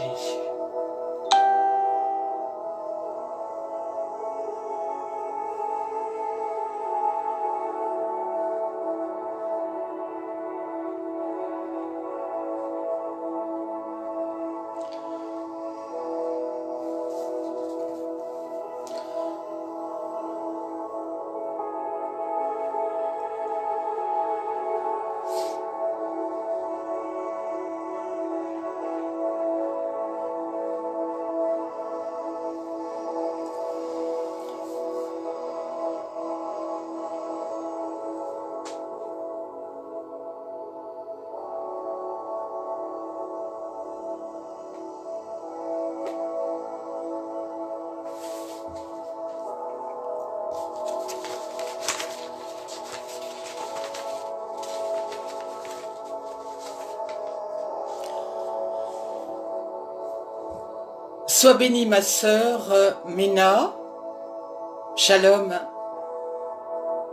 Jésus. Sois bénie ma sœur Ména, Shalom,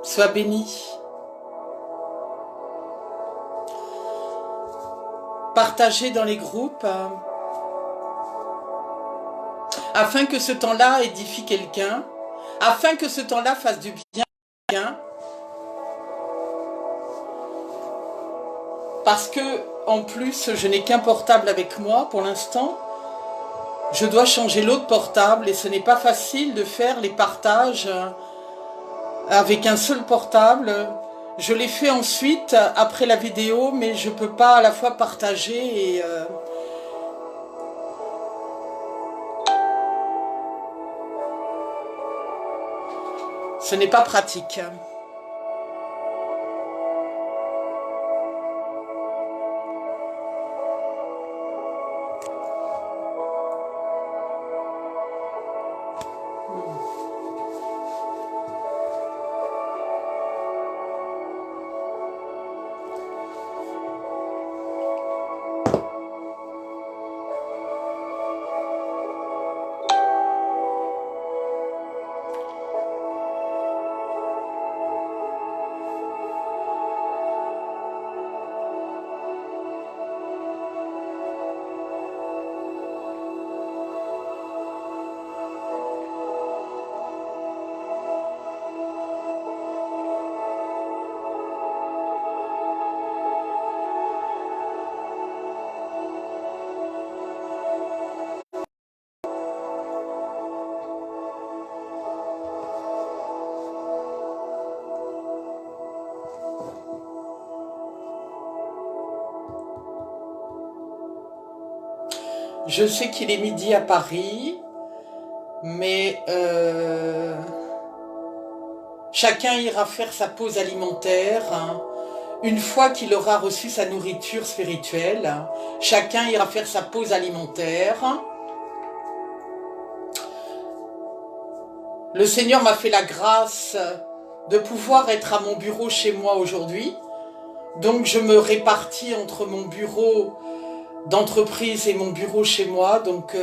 sois bénie. Partagez dans les groupes afin que ce temps-là édifie quelqu'un, afin que ce temps-là fasse du bien à quelqu'un. Parce que, en plus, je n'ai qu'un portable avec moi pour l'instant. Je dois changer l'autre portable et ce n'est pas facile de faire les partages avec un seul portable. Je l'ai fait ensuite, après la vidéo, mais je ne peux pas à la fois partager et... ce n'est pas pratique. Je sais qu'il est midi à Paris, mais chacun ira faire sa pause alimentaire. Une fois qu'il aura reçu sa nourriture spirituelle, chacun ira faire sa pause alimentaire. Le Seigneur m'a fait la grâce de pouvoir être à mon bureau chez moi aujourd'hui. Donc je me répartis entre mon bureau d'entreprise et mon bureau chez moi. Donc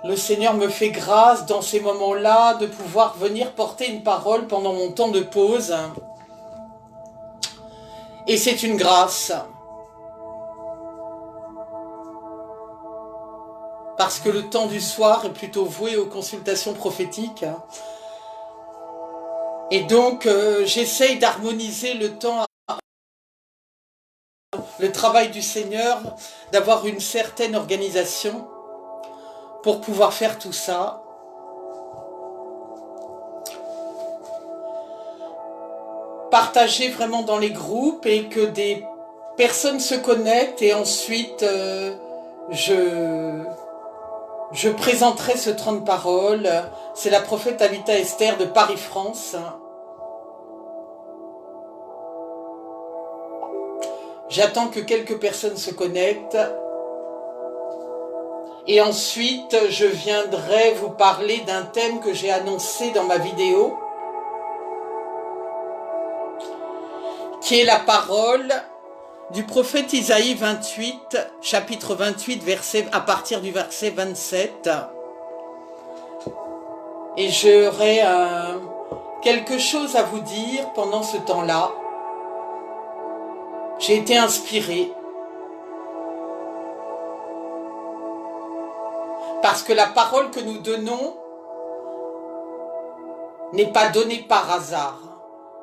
le Seigneur me fait grâce dans ces moments-là de pouvoir venir porter une parole pendant mon temps de pause. Et c'est une grâce. Parce que le temps du soir est plutôt voué aux consultations prophétiques. Et donc j'essaye d'harmoniser le temps, le travail du Seigneur, d'avoir une certaine organisation pour pouvoir faire tout ça. Partager vraiment dans les groupes et que des personnes se connectent et ensuite je présenterai ce temps de parole. C'est la prophète Avita Esther de Paris, France. J'attends que quelques personnes se connectent. Et ensuite, je viendrai vous parler d'un thème que j'ai annoncé dans ma vidéo, qui est la parole du prophète Isaïe 28, chapitre 28, à partir du verset 27. Et j'aurai quelque chose à vous dire pendant ce temps-là. J'ai été inspirée. Parce que la parole que nous donnons n'est pas donnée par hasard.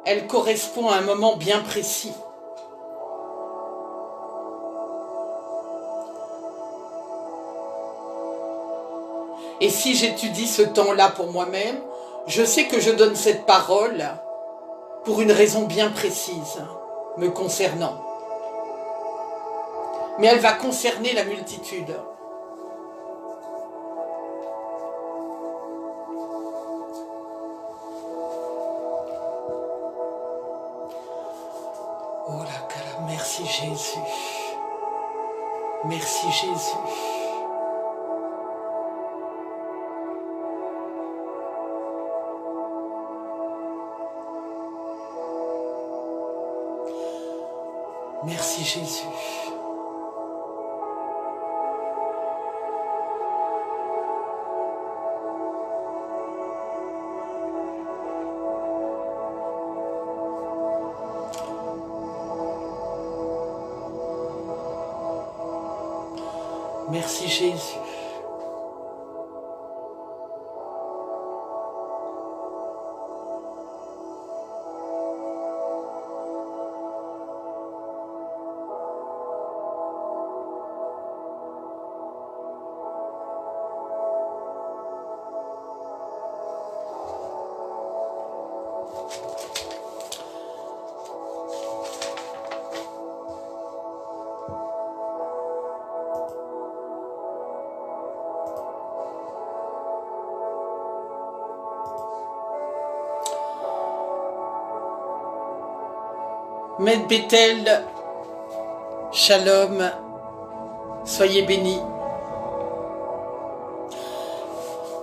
Elle correspond à un moment bien précis. Et si j'étudie ce temps-là pour moi-même, je sais que je donne cette parole pour une raison bien précise me concernant. Mais elle va concerner la multitude. Oh la cara, merci Jésus. Merci Jésus. Merci Jésus. Merci Jésus. Maître Bethel, shalom, soyez bénis.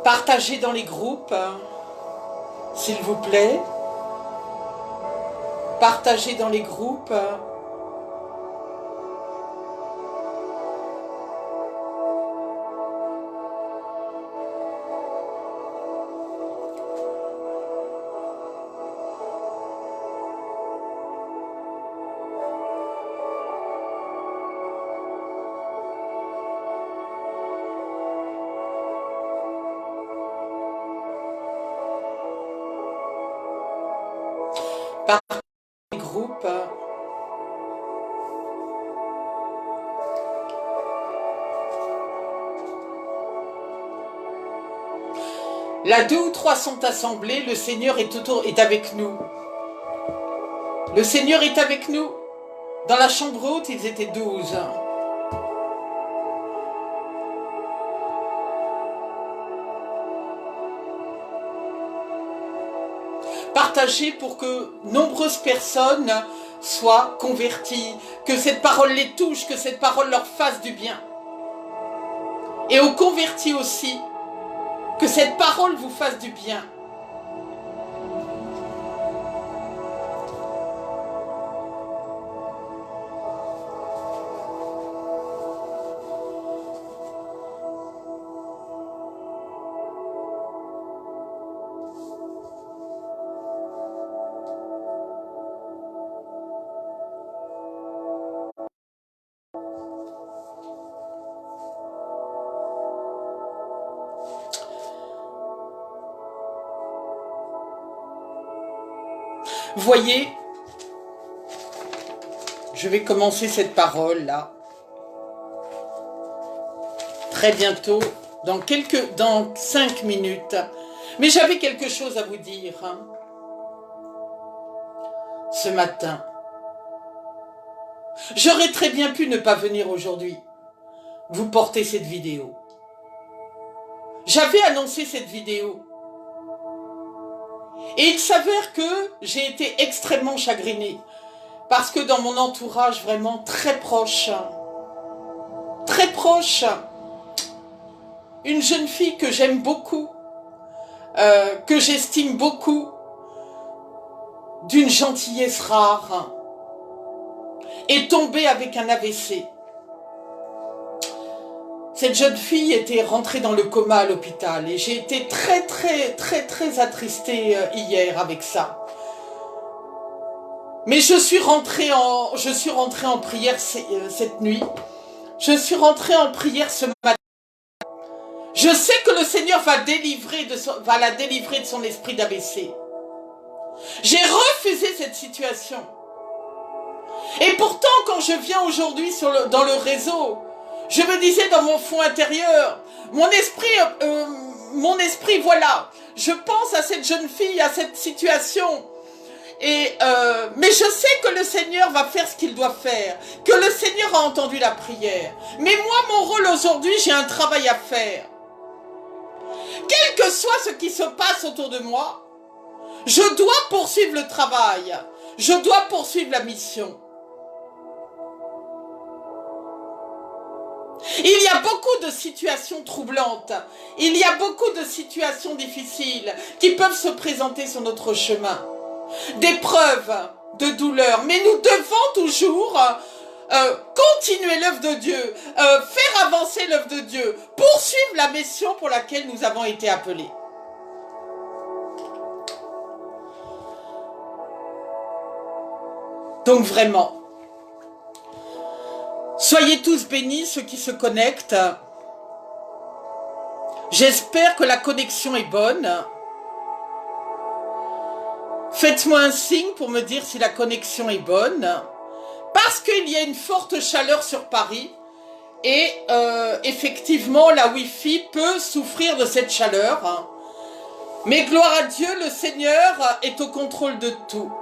Partagez dans les groupes, s'il vous plaît. Partagez dans les groupes. Partagez dans les groupes. Là, 2 ou 3 sont assemblés, le Seigneur est avec nous. Le Seigneur est avec nous. Dans la chambre haute, ils étaient 12. Partagez pour que nombreuses personnes soient converties, que cette parole les touche, que cette parole leur fasse du bien. Et aux convertis aussi, que cette parole vous fasse du bien. Voyez, je vais commencer cette parole là. Très bientôt, dans 5 minutes. Mais j'avais quelque chose à vous dire. Ce matin. J'aurais très bien pu ne pas venir aujourd'hui. Vous portez cette vidéo. J'avais annoncé cette vidéo. Et il s'avère que j'ai été extrêmement chagrinée. Parce que dans mon entourage vraiment très proche, une jeune fille que j'aime beaucoup, que j'estime beaucoup, d'une gentillesse rare, est tombée avec un AVC. Cette jeune fille était rentrée dans le coma à l'hôpital et j'ai été très attristée hier avec ça. Mais je suis rentrée en prière cette nuit. Je suis rentrée en prière ce matin. Je sais que le Seigneur va la délivrer de son esprit d'AVC. J'ai refusé cette situation. Et pourtant, quand je viens aujourd'hui dans le réseau, je me disais dans mon fond intérieur, mon esprit, voilà, je pense à cette jeune fille, à cette situation. Mais je sais que le Seigneur va faire ce qu'il doit faire, que le Seigneur a entendu la prière. Mais moi, mon rôle aujourd'hui, j'ai un travail à faire. Quel que soit ce qui se passe autour de moi, je dois poursuivre le travail, je dois poursuivre la mission. Il y a beaucoup de situations troublantes, il y a beaucoup de situations difficiles qui peuvent se présenter sur notre chemin. D'épreuves, de douleurs, mais nous devons toujours continuer l'œuvre de Dieu, faire avancer l'œuvre de Dieu, poursuivre la mission pour laquelle nous avons été appelés. Donc vraiment, soyez tous bénis ceux qui se connectent. J'espère que la connexion est bonne. Faites-moi un signe pour me dire si la connexion est bonne. Parce qu'il y a une forte chaleur sur Paris. Et effectivement, la Wi-Fi peut souffrir de cette chaleur. Mais gloire à Dieu, le Seigneur est au contrôle de tout.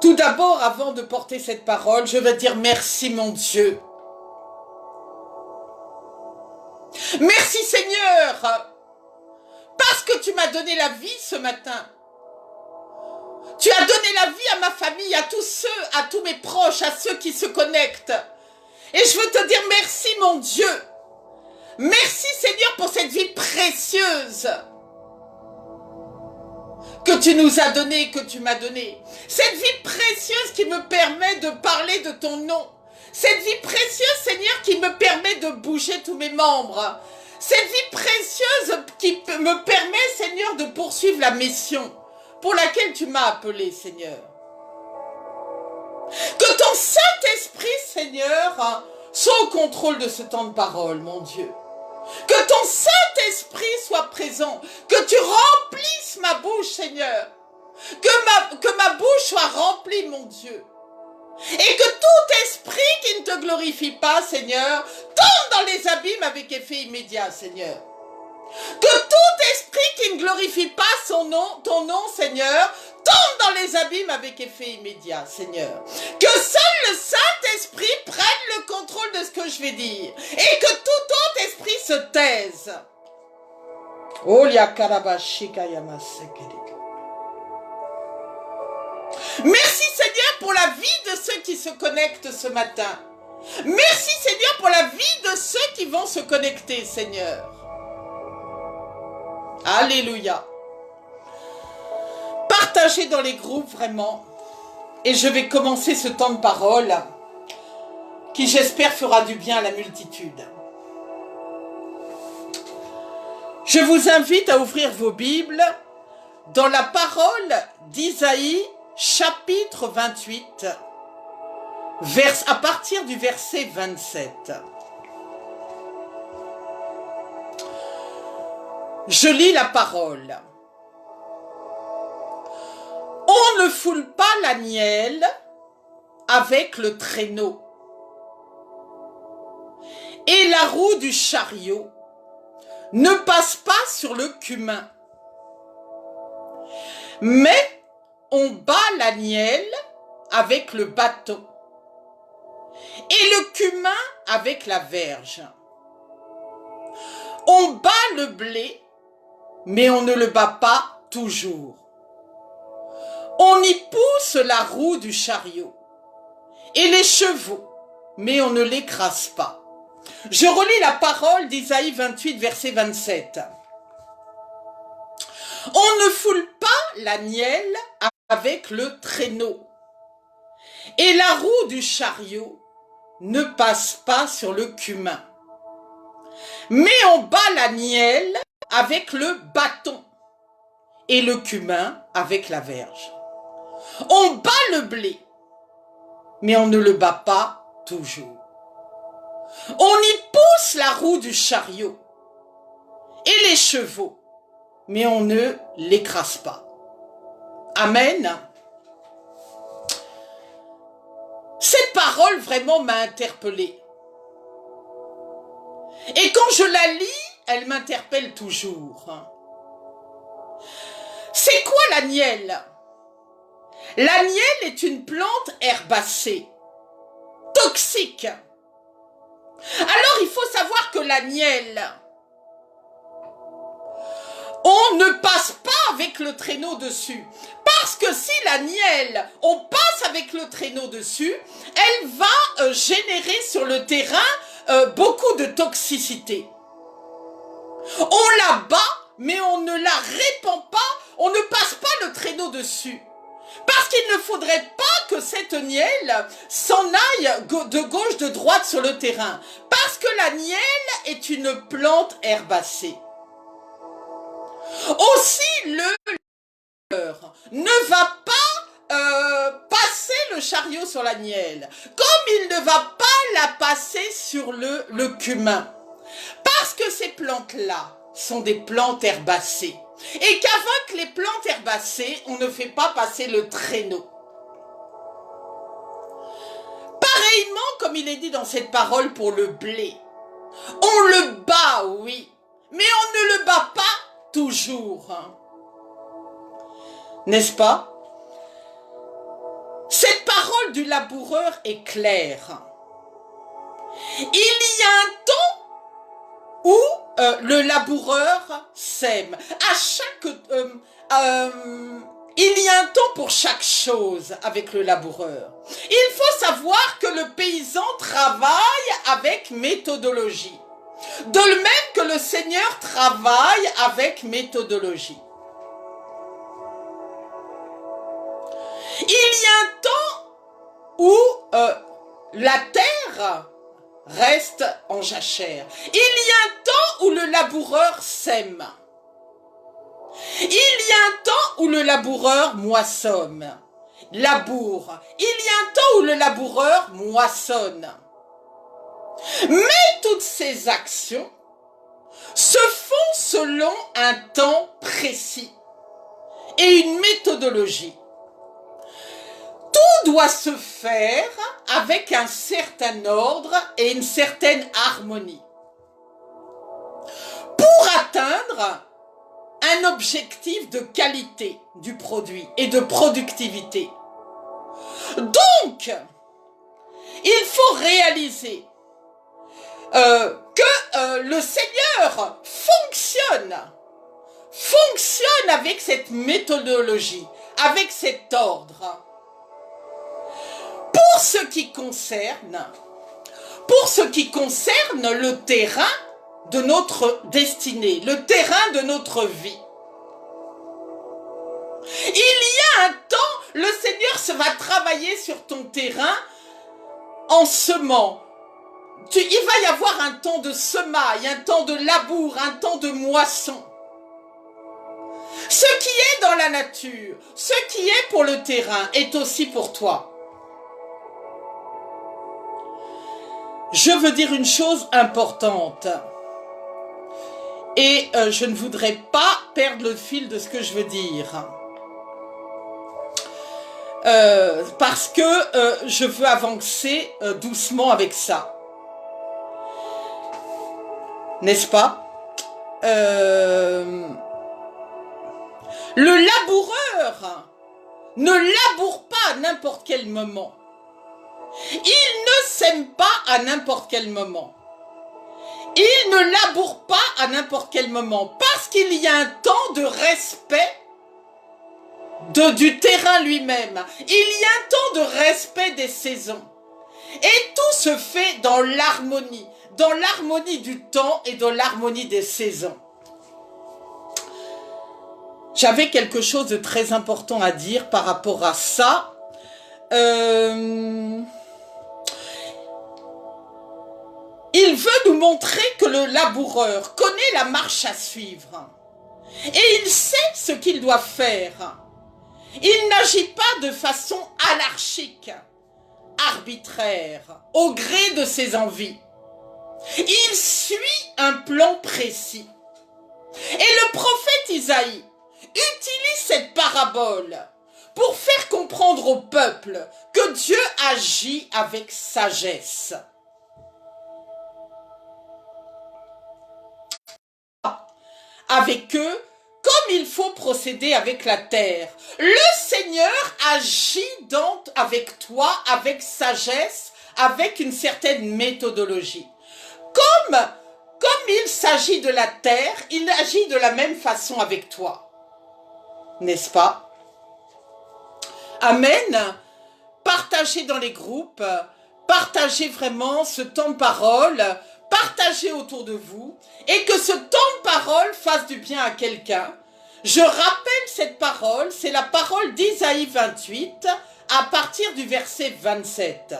Tout d'abord, avant de porter cette parole, je veux dire merci mon Dieu. Merci Seigneur, parce que tu m'as donné la vie ce matin. Tu as donné la vie à ma famille, à tous mes proches, à ceux qui se connectent. Et je veux te dire merci mon Dieu. Merci Seigneur pour cette vie précieuse que tu nous as donnée, que tu m'as donnée. Cette vie précieuse qui me permet de parler de ton nom. Cette vie précieuse, Seigneur, qui me permet de bouger tous mes membres. Cette vie précieuse qui me permet, Seigneur, de poursuivre la mission pour laquelle tu m'as appelé, Seigneur. Que ton Saint-Esprit, Seigneur, soit au contrôle de ce temps de parole, mon Dieu. Que ton Saint-Esprit soit présent, que tu remplisses ma bouche, Seigneur, que ma bouche soit remplie, mon Dieu, et que tout esprit qui ne te glorifie pas, Seigneur, tombe dans les abîmes avec effet immédiat, Seigneur. Que tout esprit qui ne glorifie pas ton nom, Seigneur, tombe dans les abîmes avec effet immédiat, Seigneur. Que seul le Saint-Esprit prenne le contrôle de ce que je vais dire et que tout autre esprit se taise. Merci Seigneur pour la vie de ceux qui se connectent ce matin. Merci Seigneur pour la vie de ceux qui vont se connecter, Seigneur. Alléluia. Partagez dans les groupes vraiment. Et je vais commencer ce temps de parole qui j'espère fera du bien à la multitude. Je vous invite à ouvrir vos Bibles dans la parole d'Isaïe chapitre 28 à partir du verset 27. Je lis la parole. On ne foule pas l'agnelle avec le traîneau, et la roue du chariot ne passe pas sur le cumin. Mais on bat l'agnelle avec le bâton, et le cumin avec la verge. On bat le blé, mais on ne le bat pas toujours. On y pousse la roue du chariot et les chevaux, mais on ne l'écrase pas. Je relis la parole d'Isaïe 28, verset 27. On ne foule pas l'agnelle avec le traîneau, et la roue du chariot ne passe pas sur le cumin. Mais on bat l'agnelle avec le bâton, et le cumin avec la verge. On bat le blé, mais on ne le bat pas toujours. On y pousse la roue du chariot et les chevaux, mais on ne l'écrase pas. Amen. Cette parole vraiment m'a interpellée. Et quand je la lis, elle m'interpelle toujours. C'est quoi l'agnelle? L'agnelle est une plante herbacée, toxique. Alors il faut savoir que l'agnelle, on ne passe pas avec le traîneau dessus. Parce que si l'agnelle, on passe avec le traîneau dessus, elle va générer sur le terrain beaucoup de toxicité. On la bat, mais on ne la répand pas, on ne passe pas le traîneau dessus. Parce qu'il ne faudrait pas que cette nielle s'en aille de gauche, de droite sur le terrain. Parce que la nielle est une plante herbacée. Aussi, le ne va pas passer le chariot sur la nielle, comme il ne va pas la passer sur le cumin. Parce que ces plantes-là sont des plantes herbacées. Et qu'avec les plantes herbacées, on ne fait pas passer le traîneau. Pareillement, comme il est dit dans cette parole pour le blé, on le bat, oui, mais on ne le bat pas toujours. N'est-ce pas? Cette parole du laboureur est claire. Il y a un temps où le laboureur sème. Il y a un temps pour chaque chose avec le laboureur. Il faut savoir que le paysan travaille avec méthodologie. De même que le Seigneur travaille avec méthodologie. Il y a un temps où la terre reste en jachère. Il y a un temps où le laboureur sème. Il y a un temps où le laboureur moissonne. Laboure. Il y a un temps où le laboureur moissonne. Mais toutes ces actions se font selon un temps précis et une méthodologie. Tout doit se faire avec un certain ordre et une certaine harmonie pour atteindre un objectif de qualité du produit et de productivité. Donc, il faut réaliser que le Seigneur fonctionne avec cette méthodologie, avec cet ordre. Pour ce qui concerne le terrain de notre destinée, le terrain de notre vie. Il y a un temps, le Seigneur va travailler sur ton terrain en semant. Il va y avoir un temps de semaille, un temps de labour, un temps de moisson. Ce qui est dans la nature, ce qui est pour le terrain, est aussi pour toi. Je veux dire une chose importante. Et je ne voudrais pas perdre le fil de ce que je veux dire. Parce que je veux avancer doucement avec ça. N'est-ce pas? Le laboureur ne laboure pas à n'importe quel moment. Il ne sème pas à n'importe quel moment. Il ne laboure pas à n'importe quel moment. Parce qu'il y a un temps de respect du terrain lui-même. Il y a un temps de respect des saisons. Et tout se fait dans l'harmonie du temps et dans l'harmonie des saisons. J'avais quelque chose de très important à dire par rapport à ça. Il veut nous montrer que le laboureur connaît la marche à suivre. Et il sait ce qu'il doit faire. Il n'agit pas de façon anarchique, arbitraire, au gré de ses envies. Il suit un plan précis. Et le prophète Isaïe utilise cette parabole pour faire comprendre au peuple que Dieu agit avec sagesse. Avec eux, comme il faut procéder avec la terre. Le Seigneur agit donc avec toi, avec sagesse, avec une certaine méthodologie. Comme il s'agit de la terre, il agit de la même façon avec toi. N'est-ce pas? Amen. Partagez dans les groupes, partagez vraiment ce temps de parole, partagez autour de vous et que ce temps de parole fasse du bien à quelqu'un. Je rappelle cette parole, c'est la parole d'Isaïe 28 à partir du verset 27.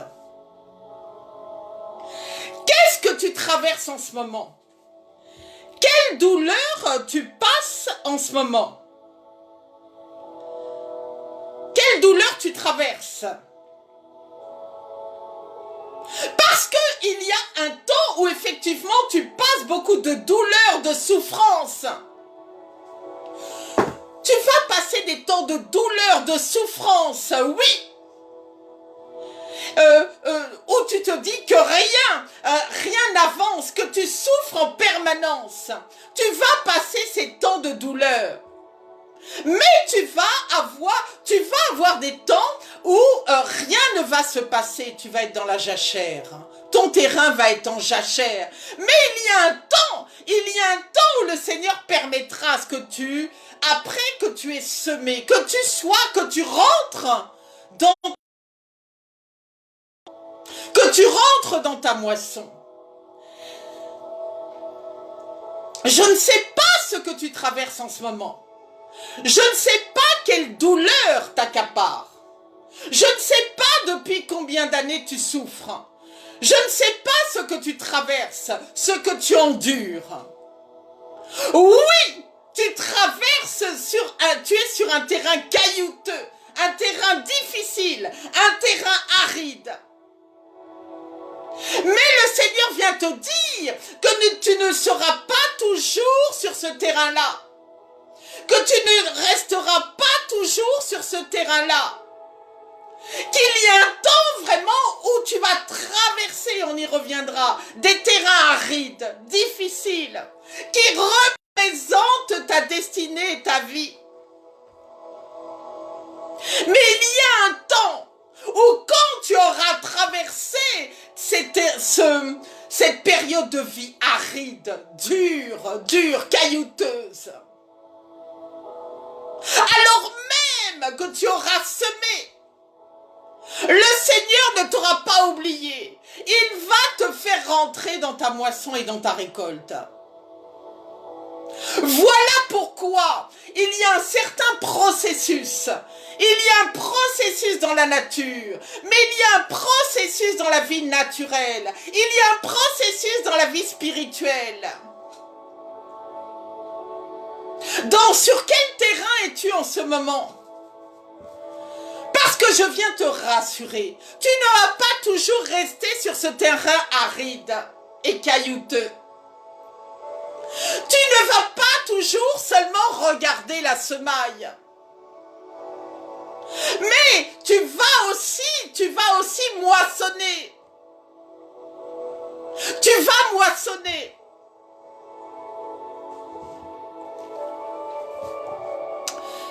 Qu'est-ce que tu traverses en ce moment? Quelle douleur tu passes en ce moment? Quelle douleur tu traverses? Parce qu'il y a un temps où effectivement tu passes beaucoup de douleurs, de souffrances. Tu vas passer des temps de douleur, de souffrance, oui. Où tu te dis que rien n'avance, que tu souffres en permanence. Tu vas passer ces temps de douleur. Mais tu vas avoir des temps où rien ne va se passer. Tu vas être dans la jachère. Ton terrain va être en jachère. Mais il y a un temps où le Seigneur permettra à ce que après que tu aies semé, que tu rentres dans ta moisson. Je ne sais pas ce que tu traverses en ce moment. Je ne sais pas quelle douleur t'accapare. Je ne sais pas depuis combien d'années tu souffres. Je ne sais pas ce que tu traverses, ce que tu endures. Oui, tu es sur un terrain caillouteux, un terrain difficile, un terrain aride. Mais le Seigneur vient te dire que tu ne seras pas toujours sur ce terrain-là. Que tu ne resteras pas toujours sur ce terrain-là. Qu'il y a un temps vraiment où tu vas traverser, on y reviendra, des terrains arides, difficiles, qui représentent ta destinée et ta vie. Mais il y a un temps où quand tu auras traversé cette période de vie aride, dure, caillouteuse, alors même que tu auras semé, le Seigneur ne t'aura pas oublié. Il va te faire rentrer dans ta moisson et dans ta récolte. Voilà pourquoi il y a un certain processus. Il y a un processus dans la nature, mais il y a un processus dans la vie naturelle. Il y a un processus dans la vie spirituelle. Sur quel terrain es-tu en ce moment? Parce que je viens te rassurer, tu ne vas pas toujours rester sur ce terrain aride et caillouteux. Tu ne vas pas toujours seulement regarder la semaille. Mais tu vas aussi moissonner. Tu vas moissonner.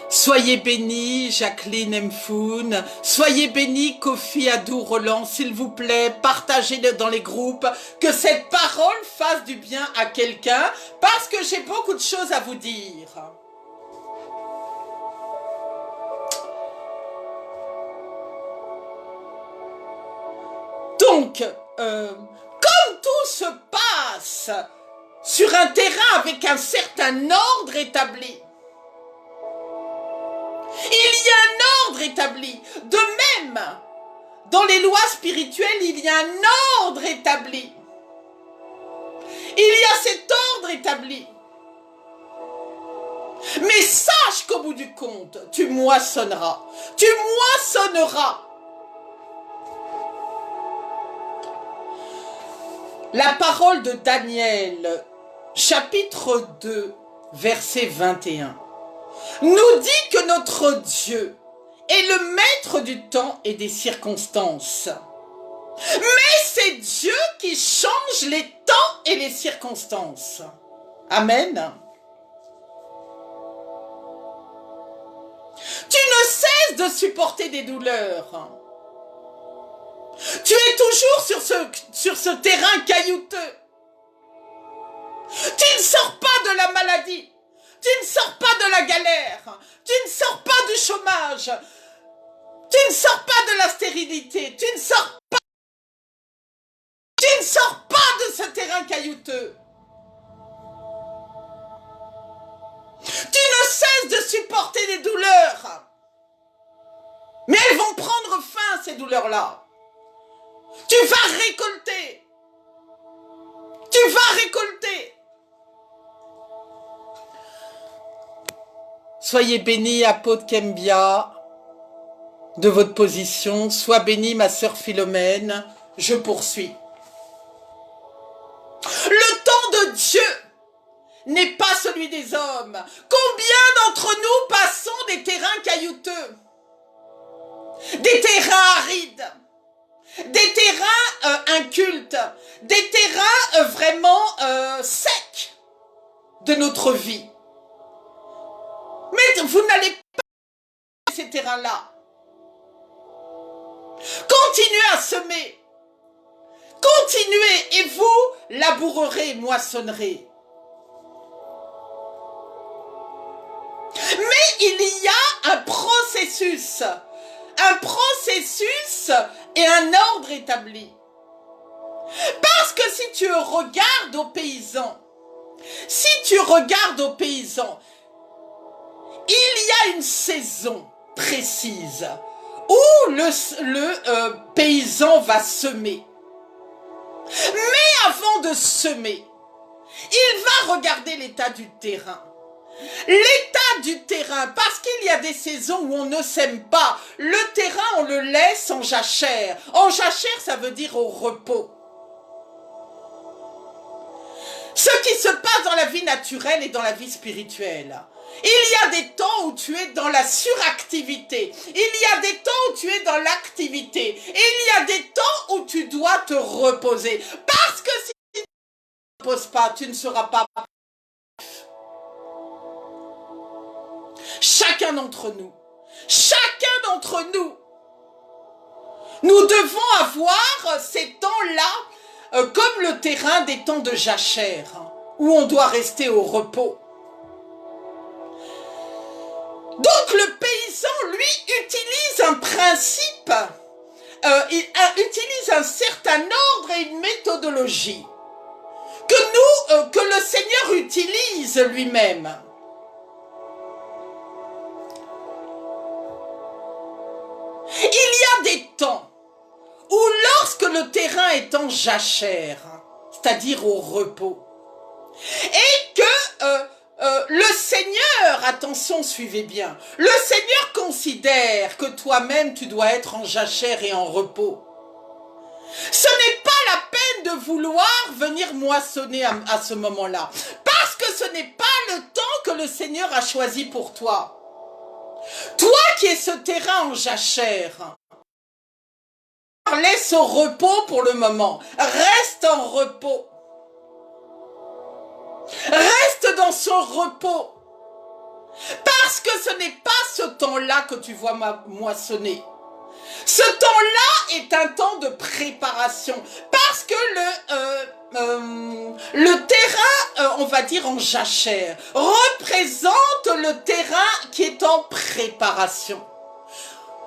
Soyez bénis, Jacqueline Mfoun. Soyez bénis, Kofi Adou Roland, s'il vous plaît. Partagez-le dans les groupes. Que cette parole fasse du bien à quelqu'un, parce que j'ai beaucoup de choses à vous dire. Donc, comme tout se passe sur un terrain avec un certain ordre établi, il y a un ordre établi. De même, dans les lois spirituelles, il y a un ordre établi. Il y a cet ordre établi. Mais sache qu'au bout du compte, tu moissonneras. Tu moissonneras. La parole de Daniel, chapitre 2, verset 21, nous dit que notre Dieu est le maître du temps et des circonstances. Mais c'est Dieu qui change les temps et les circonstances. Amen. Tu ne cesses de supporter des douleurs. Tu es toujours sur ce terrain caillouteux. Tu ne sors pas de la maladie. Tu ne sors pas de la galère. Tu ne sors pas du chômage. Tu ne sors pas de la stérilité. Tu ne sors pas de ce terrain caillouteux. Tu ne cesses de supporter des douleurs. Mais elles vont prendre fin, ces douleurs-là. Tu vas récolter. Tu vas récolter. Soyez bénis, apôtre Kembia, de votre position. Sois bénie, ma sœur Philomène. Je poursuis. Le temps de Dieu n'est pas celui des hommes. Combien d'entre nous passons des terrains caillouteux, des terrains arides, des terrains incultes, des terrains vraiment secs de notre vie. Mais vous n'allez pas ces terrains-là. Continuez à semer. Continuez et vous labourerez, moissonnerez. Mais il y a un processus et un ordre établi. Parce que si tu regardes aux paysans, il y a une saison précise où le paysan va semer. Mais avant de semer, il va regarder l'état du terrain. L'état du terrain, parce qu'il y a des saisons où on ne sème pas. Le terrain, on le laisse en jachère. En jachère, ça veut dire au repos. Ce qui se passe dans la vie naturelle et dans la vie spirituelle. Il y a des temps où tu es dans la suractivité. Il y a des temps où tu es dans l'activité. Et il y a des temps où tu dois te reposer. Parce que si tu ne te reposes pas, tu ne seras pas... Chacun d'entre nous, nous devons avoir ces temps-là comme le terrain des temps de jachère, où on doit rester au repos. Donc le paysan, lui, utilise un principe, il utilise un certain ordre et une méthodologie que le Seigneur utilise lui-même. Il y a des temps où lorsque le terrain est en jachère, c'est-à-dire au repos, et que le Seigneur, attention, suivez bien, le Seigneur considère que toi-même tu dois être en jachère et en repos. Ce n'est pas la peine de vouloir venir moissonner à ce moment-là, parce que ce n'est pas le temps que le Seigneur a choisi pour toi. Toi qui es ce terrain en jachère, laisse au repos pour le moment. Reste en repos. Reste dans son repos. Parce que ce n'est pas ce temps-là que tu vois moissonner. Ce temps-là est un temps de préparation. Parce que le terrain, on va dire en jachère, représente le terrain qui est en préparation,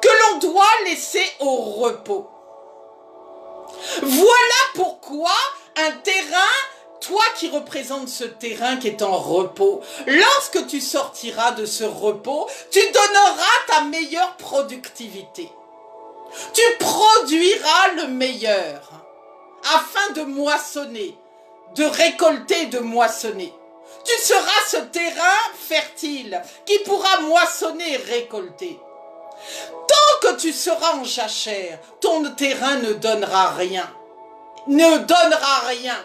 que l'on doit laisser au repos. Voilà pourquoi un terrain, toi qui représentes ce terrain qui est en repos, lorsque tu sortiras de ce repos, tu donneras ta meilleure productivité. Tu produiras le meilleur afin de moissonner, de récolter, de moissonner. Tu seras ce terrain fertile qui pourra moissonner et récolter. Tant que tu seras en jachère, ton terrain ne donnera rien. Ne donnera rien.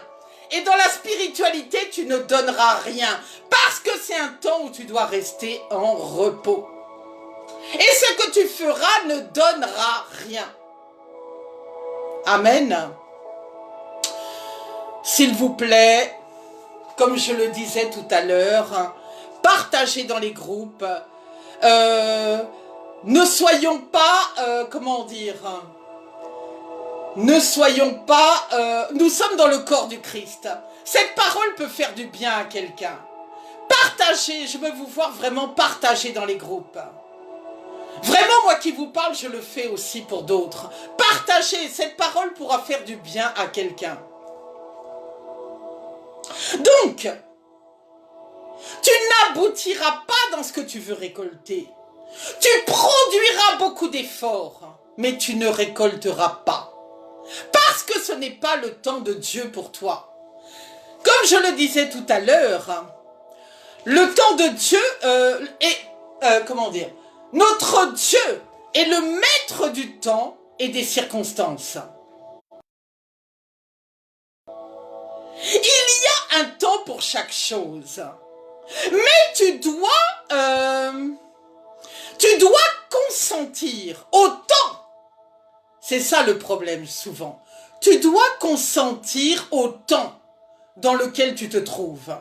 Et dans la spiritualité, tu ne donneras rien. Parce que c'est un temps où tu dois rester en repos. Et ce que tu feras ne donnera rien. Amen. S'il vous plaît, comme je le disais tout à l'heure, partagez dans les groupes. Ne soyons pas, comment dire, ne soyons pas, nous sommes dans le corps du Christ. Cette parole peut faire du bien à quelqu'un. Partagez, je veux vous voir vraiment partager dans les groupes. Vraiment, moi qui vous parle, je le fais aussi pour d'autres. Partagez, cette parole pourra faire du bien à quelqu'un. Donc, tu n'aboutiras pas dans ce que tu veux récolter. Tu produiras beaucoup d'efforts, mais tu ne récolteras pas. Parce que ce n'est pas le temps de Dieu pour toi. Comme je le disais tout à l'heure, le temps de Dieu est, comment dire, notre Dieu est le maître du temps et des circonstances. Il y a un temps pour chaque chose. Mais tu dois consentir au temps. C'est ça le problème souvent. Tu dois consentir au temps dans lequel tu te trouves.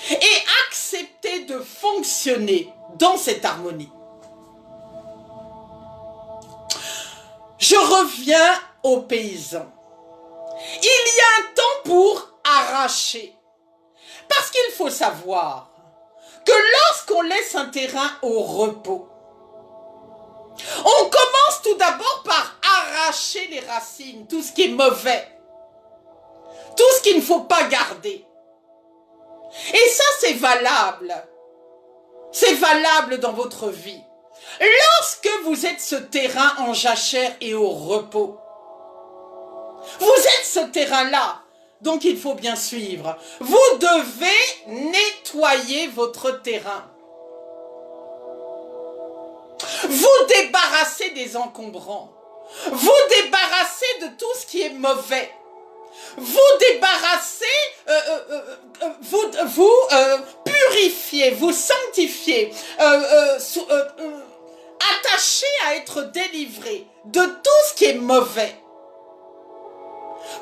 Et accepter de fonctionner dans cette harmonie. Je reviens aux paysans. Il y a un temps pour arracher. Parce qu'il faut savoir que lorsqu'on laisse un terrain au repos, on commence tout d'abord par arracher les racines, tout ce qui est mauvais, tout ce qu'il ne faut pas garder. Et ça, c'est valable. C'est valable dans votre vie. Lorsque vous êtes ce terrain en jachère et au repos, vous êtes ce terrain-là, donc il faut bien suivre. Vous devez nettoyer votre terrain. Vous débarrasser des encombrants. Vous débarrasser de tout ce qui est mauvais. Vous débarrasser, vous purifier, vous sanctifier, attaché à être délivré de tout ce qui est mauvais.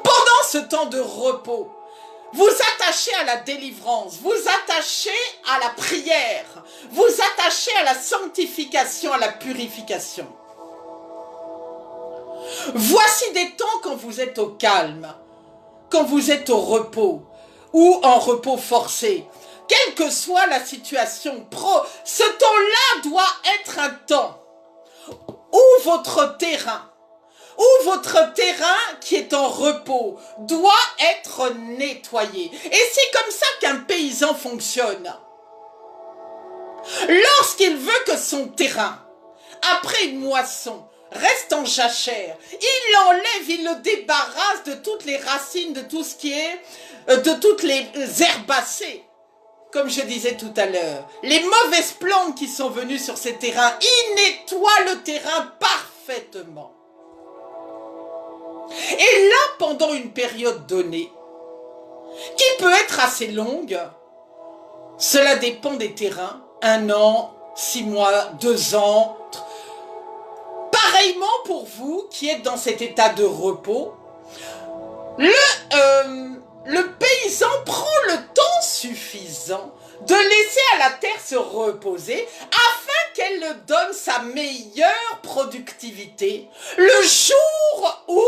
Pendant ce temps de repos, vous attachez à la délivrance, vous attachez à la prière, vous attachez à la sanctification, à la purification. Voici des temps quand vous êtes au calme, quand vous êtes au repos ou en repos forcé. Quelle que soit la situation, ce temps-là doit être un temps où votre terrain qui est en repos doit être nettoyé. Et c'est comme ça qu'un paysan fonctionne. Lorsqu'il veut que son terrain, après une moisson, reste en jachère, il l'enlève, il le débarrasse de toutes les racines, de tout ce qui est, de toutes les herbacées. Comme je disais tout à l'heure, les mauvaises plantes qui sont venues sur ces terrains, il nettoie le terrain parfaitement. Et là, pendant une période donnée, qui peut être assez longue, cela dépend des terrains, 1 an, 6 mois, 2 ans. Pareillement pour vous qui êtes dans cet état de repos, le paysan prend le temps suffisant de laisser à la terre se reposer afin qu'elle donne sa meilleure productivité le jour où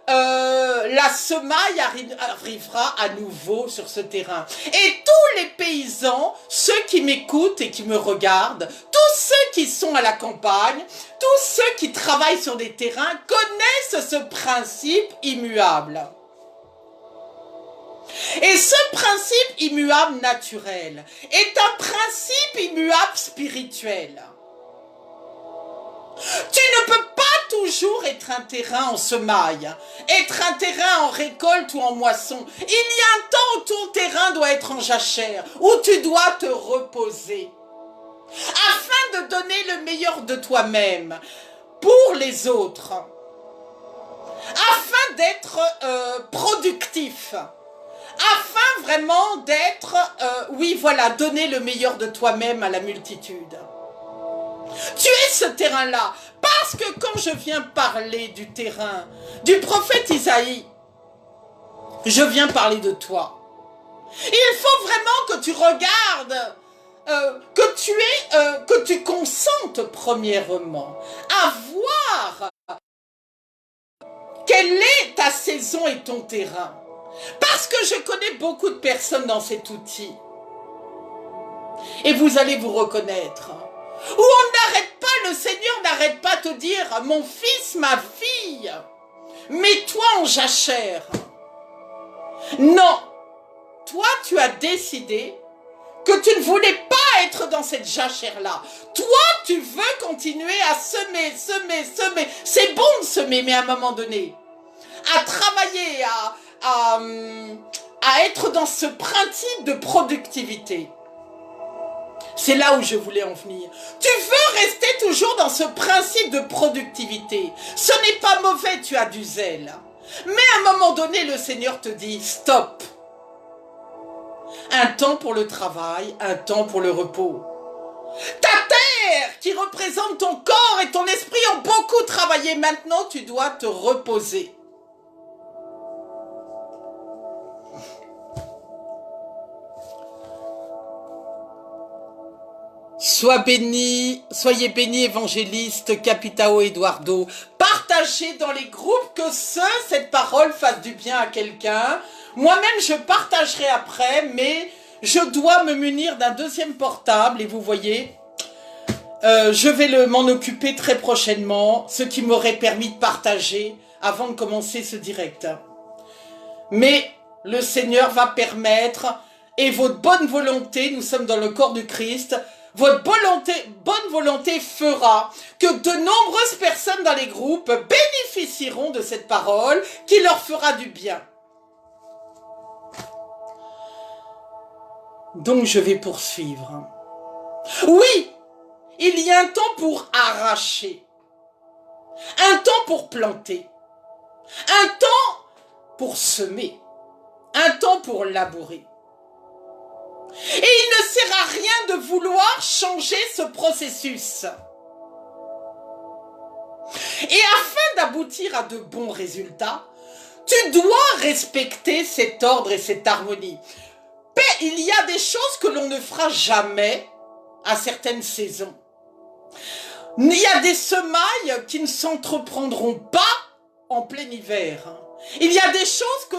la semaille arrivera à nouveau sur ce terrain. Et tous les paysans, ceux qui m'écoutent et qui me regardent, tous ceux qui sont à la campagne, tous ceux qui travaillent sur des terrains connaissent ce principe immuable. Et ce principe immuable naturel est un principe immuable spirituel. Tu ne peux pas toujours être un terrain en semaille, être un terrain en récolte ou en moisson. Il y a un temps où ton terrain doit être en jachère, où tu dois te reposer, afin de donner le meilleur de toi-même pour les autres, afin d'être productif, afin vraiment d'être, oui voilà, donner le meilleur de toi-même à la multitude. Tu es ce terrain-là, parce que quand je viens parler du terrain du prophète Isaïe, je viens parler de toi. Il faut vraiment que tu regardes, que tu consentes premièrement à voir quelle est ta saison et ton terrain. Parce que je connais beaucoup de personnes dans cet outil. Et vous allez vous reconnaître. Où on n'arrête pas, le Seigneur n'arrête pas de te dire, mon fils, ma fille, mets-toi en jachère. Non, toi tu as décidé que tu ne voulais pas être dans cette jachère-là. Toi tu veux continuer à semer. C'est bon de semer, mais à un moment donné, à travailler, à être dans ce principe de productivité. C'est là où je voulais en venir. Tu veux rester toujours dans ce principe de productivité. Ce n'est pas mauvais, tu as du zèle. Mais à un moment donné, le Seigneur te dit, stop. Un temps pour le travail, un temps pour le repos. Ta terre, qui représente ton corps et ton esprit, ont beaucoup travaillé. Maintenant, tu dois te reposer. Soyez bénis, évangéliste Capitao Eduardo. Partagez dans les groupes que cette parole fasse du bien à quelqu'un. Moi-même, je partagerai après, mais je dois me munir d'un deuxième portable. Et vous voyez, je vais m'en occuper très prochainement, ce qui m'aurait permis de partager avant de commencer ce direct. Mais le Seigneur va permettre, et votre bonne volonté, nous sommes dans le corps du Christ, votre bonne volonté fera que de nombreuses personnes dans les groupes bénéficieront de cette parole qui leur fera du bien. Donc je vais poursuivre. Oui, il y a un temps pour arracher, un temps pour planter, un temps pour semer, un temps pour labourer. Et il ne sert à rien de vouloir changer ce processus. Et afin d'aboutir à de bons résultats, tu dois respecter cet ordre et cette harmonie. Mais il y a des choses que l'on ne fera jamais à certaines saisons. Il y a des semailles qui ne s'entreprendront pas en plein hiver. Il y a des choses que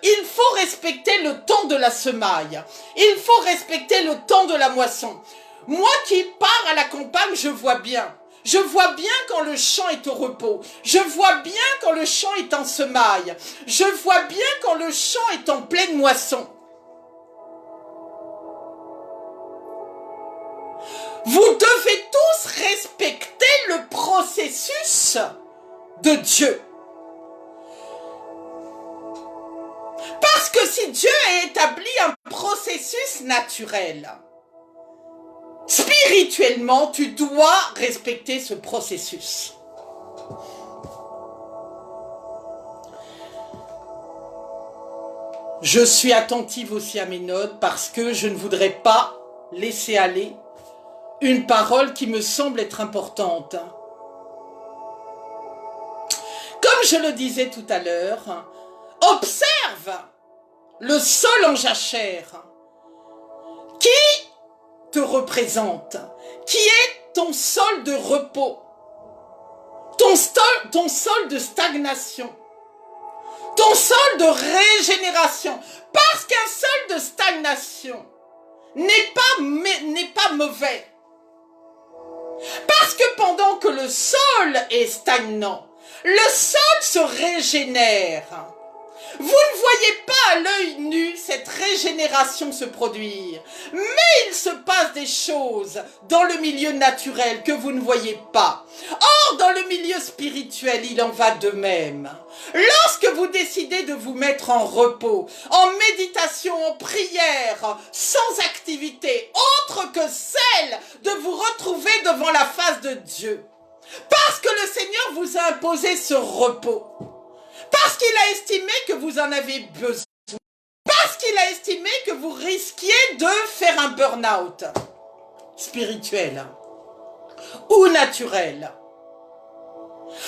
il faut respecter le temps de la semaille. Il faut respecter le temps de la moisson. Moi qui pars à la campagne, je vois bien. Je vois bien quand le champ est au repos. Je vois bien quand le champ est en semaille. Je vois bien quand le champ est en pleine moisson. Vous devez tous respecter le processus de Dieu. Parce que si Dieu a établi un processus naturel, spirituellement, tu dois respecter ce processus. Je suis attentive aussi à mes notes parce que je ne voudrais pas laisser aller une parole qui me semble être importante. Comme je le disais tout à l'heure, observe le sol en jachère qui te représente, qui est ton sol de repos, ton sol de stagnation, ton sol de régénération. Parce qu'un sol de stagnation n'est pas mauvais. Parce que pendant que le sol est stagnant, le sol se régénère. Vous ne voyez pas à l'œil nu cette régénération se produire, mais il se passe des choses dans le milieu naturel que vous ne voyez pas. Or, dans le milieu spirituel, il en va de même. Lorsque vous décidez de vous mettre en repos, en méditation, en prière, sans activité autre que celle de vous retrouver devant la face de Dieu, parce que le Seigneur vous a imposé ce repos, parce qu'il a estimé que vous en avez besoin, parce qu'il a estimé que vous risquiez de faire un burn-out spirituel ou naturel.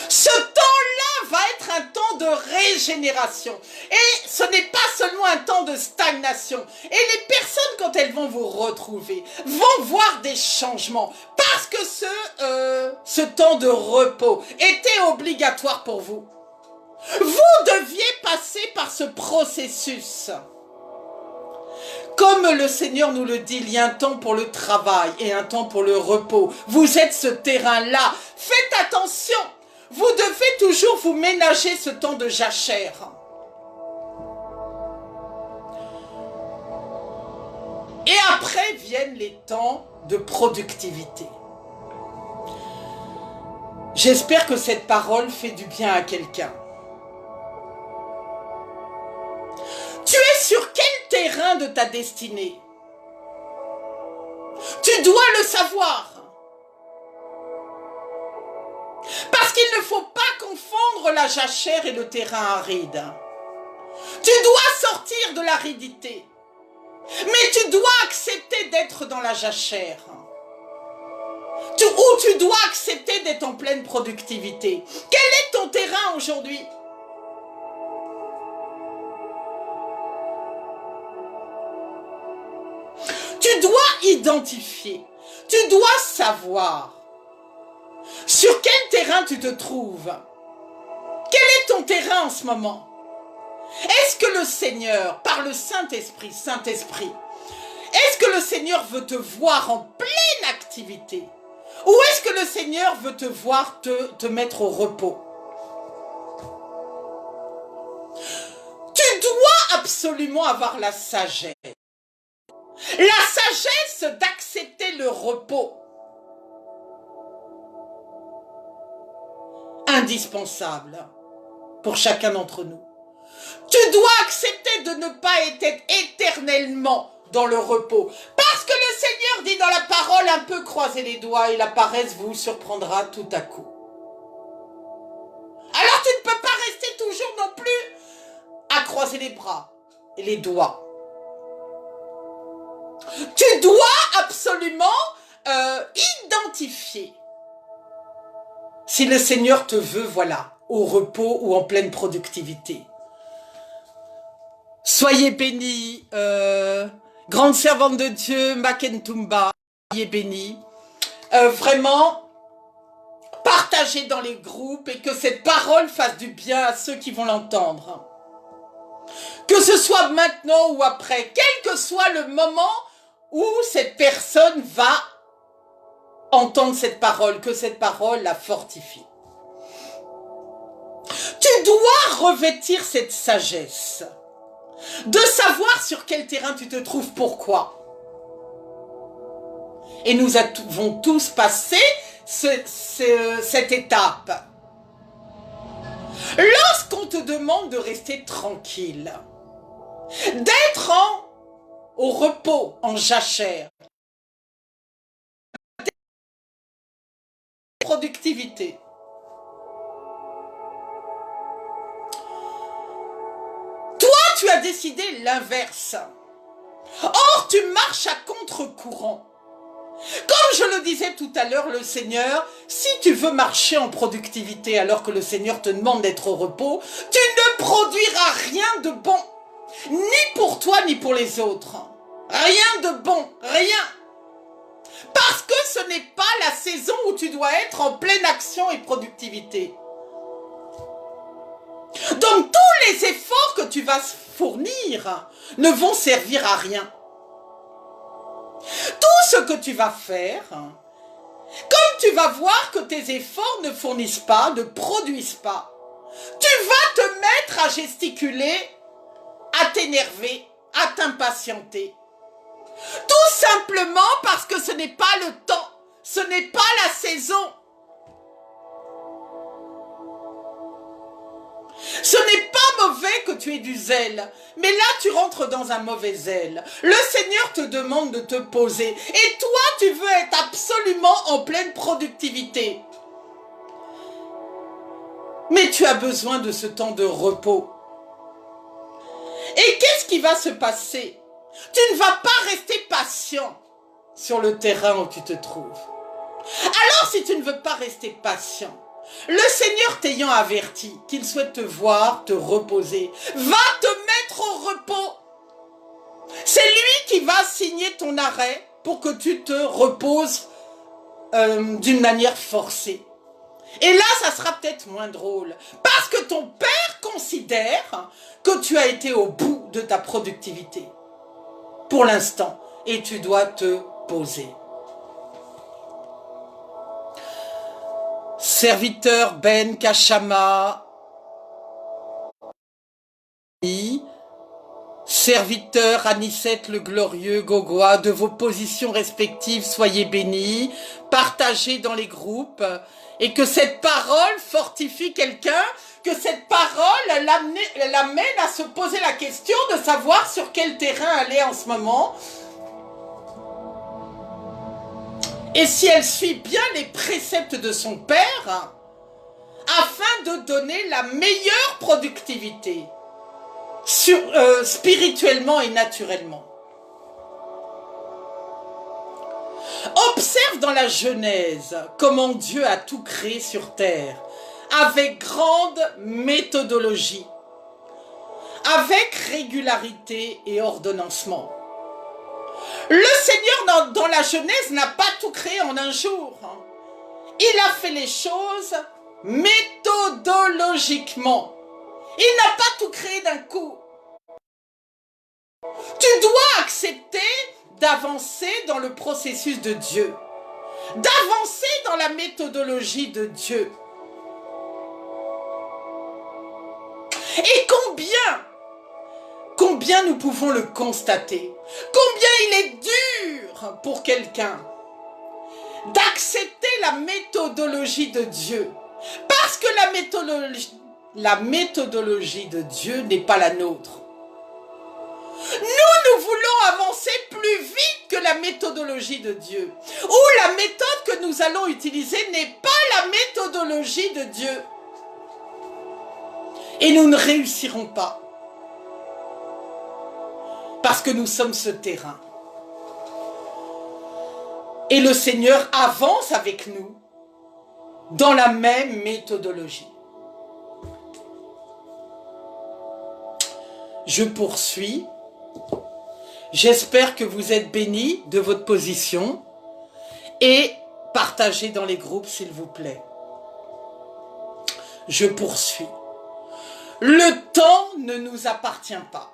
Ce temps-là va être un temps de régénération. Et ce n'est pas seulement un temps de stagnation. Et les personnes, quand elles vont vous retrouver, vont voir des changements. Parce que ce temps de repos était obligatoire pour vous. Vous deviez passer par ce processus. Comme le Seigneur nous le dit, il y a un temps pour le travail et un temps pour le repos. Vous êtes ce terrain-là. Faites attention. Vous devez toujours vous ménager ce temps de jachère. Et après viennent les temps de productivité. J'espère que cette parole fait du bien à quelqu'un. Tu es sur quel terrain de ta destinée? Tu dois le savoir. Parce qu'il ne faut pas confondre la jachère et le terrain aride. Tu dois sortir de l'aridité. Mais tu dois accepter d'être dans la jachère. Ou tu dois accepter d'être en pleine productivité. Quel est ton terrain aujourd'hui? Tu dois identifier, tu dois savoir sur quel terrain tu te trouves. Quel est ton terrain en ce moment? Est-ce que le Seigneur, par le Saint-Esprit, est-ce que le Seigneur veut te voir en pleine activité? Ou est-ce que le Seigneur veut te voir te mettre au repos? Tu dois absolument avoir la sagesse. La sagesse d'accepter le repos. Indispensable pour chacun d'entre nous. Tu dois accepter de ne pas être éternellement dans le repos. Parce que le Seigneur dit dans la parole, un peu croisez les doigts et la paresse vous surprendra tout à coup. Alors tu ne peux pas rester toujours non plus à croiser les bras et les doigts. Tu dois absolument identifier si le Seigneur te veut, voilà, au repos ou en pleine productivité. Soyez bénis, grande servante de Dieu, Makentumba, soyez bénis. Vraiment, partagez dans les groupes et que cette parole fasse du bien à ceux qui vont l'entendre. Que ce soit maintenant ou après, quel que soit le moment où cette personne va entendre cette parole, que cette parole la fortifie. Tu dois revêtir cette sagesse, de savoir sur quel terrain tu te trouves, pourquoi. Et nous avons tous passé cette étape. Lorsqu'on te demande de rester tranquille, d'être au repos, en jachère, productivité. Toi, tu as décidé l'inverse. Or, tu marches à contre-courant. Comme je le disais tout à l'heure, le Seigneur, si tu veux marcher en productivité alors que le Seigneur te demande d'être au repos, tu ne produiras rien de bon. Ni pour toi, ni pour les autres. Rien de bon, rien. Parce que ce n'est pas la saison où tu dois être en pleine action et productivité. Donc tous les efforts que tu vas fournir ne vont servir à rien. Tout ce que tu vas faire, comme tu vas voir que tes efforts ne fournissent pas, ne produisent pas, tu vas te mettre à gesticuler à t'énerver, à t'impatienter. Tout simplement parce que ce n'est pas le temps, ce n'est pas la saison. Ce n'est pas mauvais que tu aies du zèle, mais là tu rentres dans un mauvais zèle. Le Seigneur te demande de te poser et toi tu veux être absolument en pleine productivité. Mais tu as besoin de ce temps de repos. Et qu'est-ce qui va se passer? Tu ne vas pas rester patient sur le terrain où tu te trouves. Alors si tu ne veux pas rester patient, le Seigneur t'ayant averti qu'il souhaite te voir, te reposer, va te mettre au repos. C'est lui qui va signer ton arrêt pour que tu te reposes d'une manière forcée. Et là, ça sera peut-être moins drôle, parce que ton père considère que tu as été au bout de ta productivité, pour l'instant, et tu dois te poser. Serviteur Ben Kachama, serviteur Anicette le Glorieux Gogoa, de vos positions respectives, soyez bénis, partagez dans les groupes, et que cette parole fortifie quelqu'un, que cette parole l'amène à se poser la question de savoir sur quel terrain elle est en ce moment, et si elle suit bien les préceptes de son père, afin de donner la meilleure productivité, spirituellement et naturellement. Observe dans la Genèse comment Dieu a tout créé sur terre, avec grande méthodologie, avec régularité et ordonnancement. Le Seigneur dans la Genèse n'a pas tout créé en un jour. Il a fait les choses méthodologiquement. Il n'a pas tout créé d'un coup. Tu dois accepter d'avancer dans le processus de Dieu, d'avancer dans la méthodologie de Dieu. Et combien nous pouvons le constater, combien il est dur pour quelqu'un d'accepter la méthodologie de Dieu, parce que la méthodologie de Dieu n'est pas la nôtre. Nous voulons avancer plus vite que la méthodologie de Dieu, ou la méthode que nous allons utiliser n'est pas la méthodologie de Dieu. Et nous ne réussirons pas, parce que nous sommes ce terrain. Et le Seigneur avance avec nous dans la même méthodologie. Je poursuis. J'espère que vous êtes bénis de votre position et partagez dans les groupes s'il vous plaît. Je poursuis. Le temps ne nous appartient pas.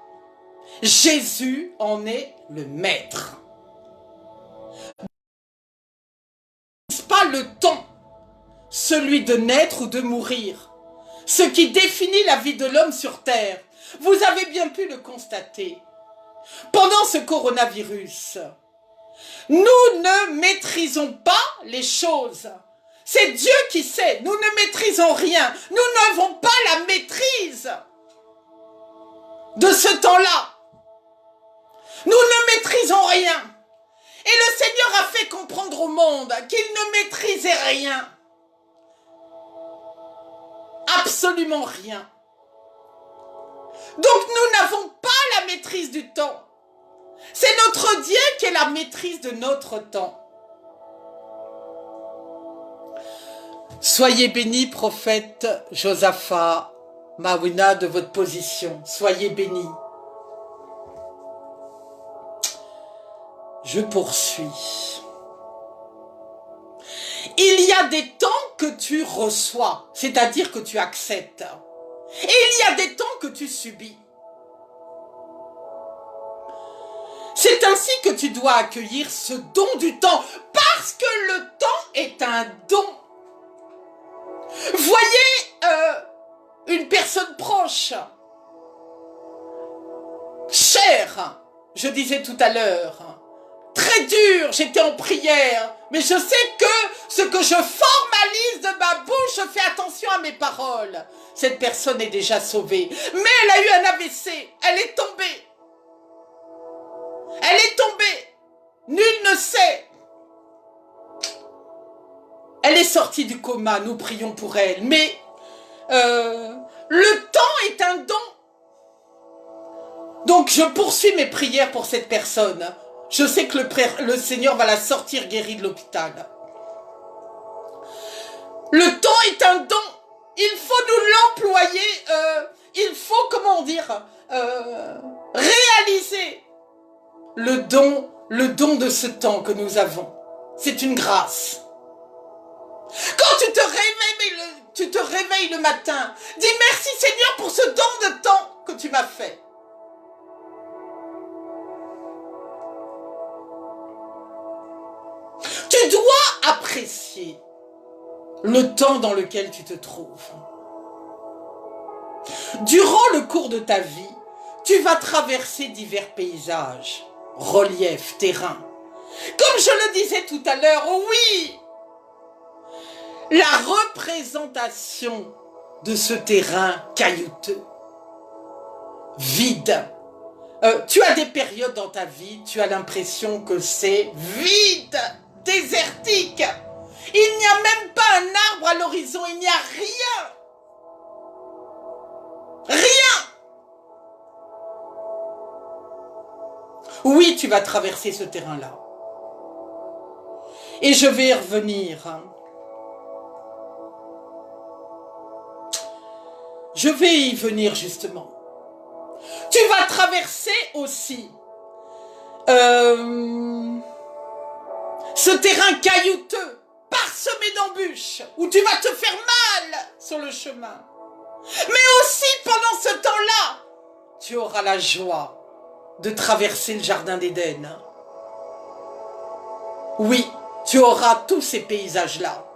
Jésus en est le maître. Ce n'est pas le temps, celui de naître ou de mourir, ce qui définit la vie de l'homme sur terre. Vous avez bien pu le constater. Pendant ce coronavirus, nous ne maîtrisons pas les choses. C'est Dieu qui sait. Nous ne maîtrisons rien. Nous n'avons pas la maîtrise de ce temps-là. Nous ne maîtrisons rien. Et le Seigneur a fait comprendre au monde qu'il ne maîtrisait rien. Absolument rien. Donc nous n'avons pas la maîtrise du temps. C'est notre Dieu qui a la maîtrise de notre temps. Soyez bénis, prophète Josaphat, Mawina, de votre position. Soyez bénis. Je poursuis. Il y a des temps que tu reçois, c'est-à-dire que tu acceptes. Et il y a des temps que tu subis. C'est ainsi que tu dois accueillir ce don du temps, parce que le temps est un don. Voyez une personne proche. prière, je disais tout à l'heure, très dur, j'étais en prière, mais je sais que ce que je formalise de ma bouche, je fais attention à mes paroles. Cette personne est déjà sauvée, mais elle a eu un AVC, elle est tombée. Elle est tombée, nul ne sait. Elle est sortie du coma, nous prions pour elle, mais le temps est un don. Donc je poursuis mes prières pour cette personne. Je sais que le Seigneur va la sortir guérie de l'hôpital. Le temps est un don. Il faut nous l'employer. Il faut, comment dire, réaliser le don de ce temps que nous avons. C'est une grâce. Quand tu te réveilles le matin, dis merci Seigneur pour ce don de temps que tu m'as fait. Tu dois apprécier le temps dans lequel tu te trouves. Durant le cours de ta vie, tu vas traverser divers paysages, reliefs, terrains. Comme je le disais tout à l'heure, oui, la représentation de ce terrain caillouteux, vide. Tu as des périodes dans ta vie, tu as l'impression que c'est vide, désertique. Il n'y a même pas un arbre à l'horizon, il n'y a rien. Rien. Oui, tu vas traverser ce terrain-là. Et je vais y revenir. Je vais y venir justement. Tu vas traverser aussi ce terrain caillouteux, parsemé d'embûches, où tu vas te faire mal sur le chemin. Mais aussi pendant ce temps-là, tu auras la joie de traverser le jardin d'Éden. Oui, tu auras tous ces paysages-là.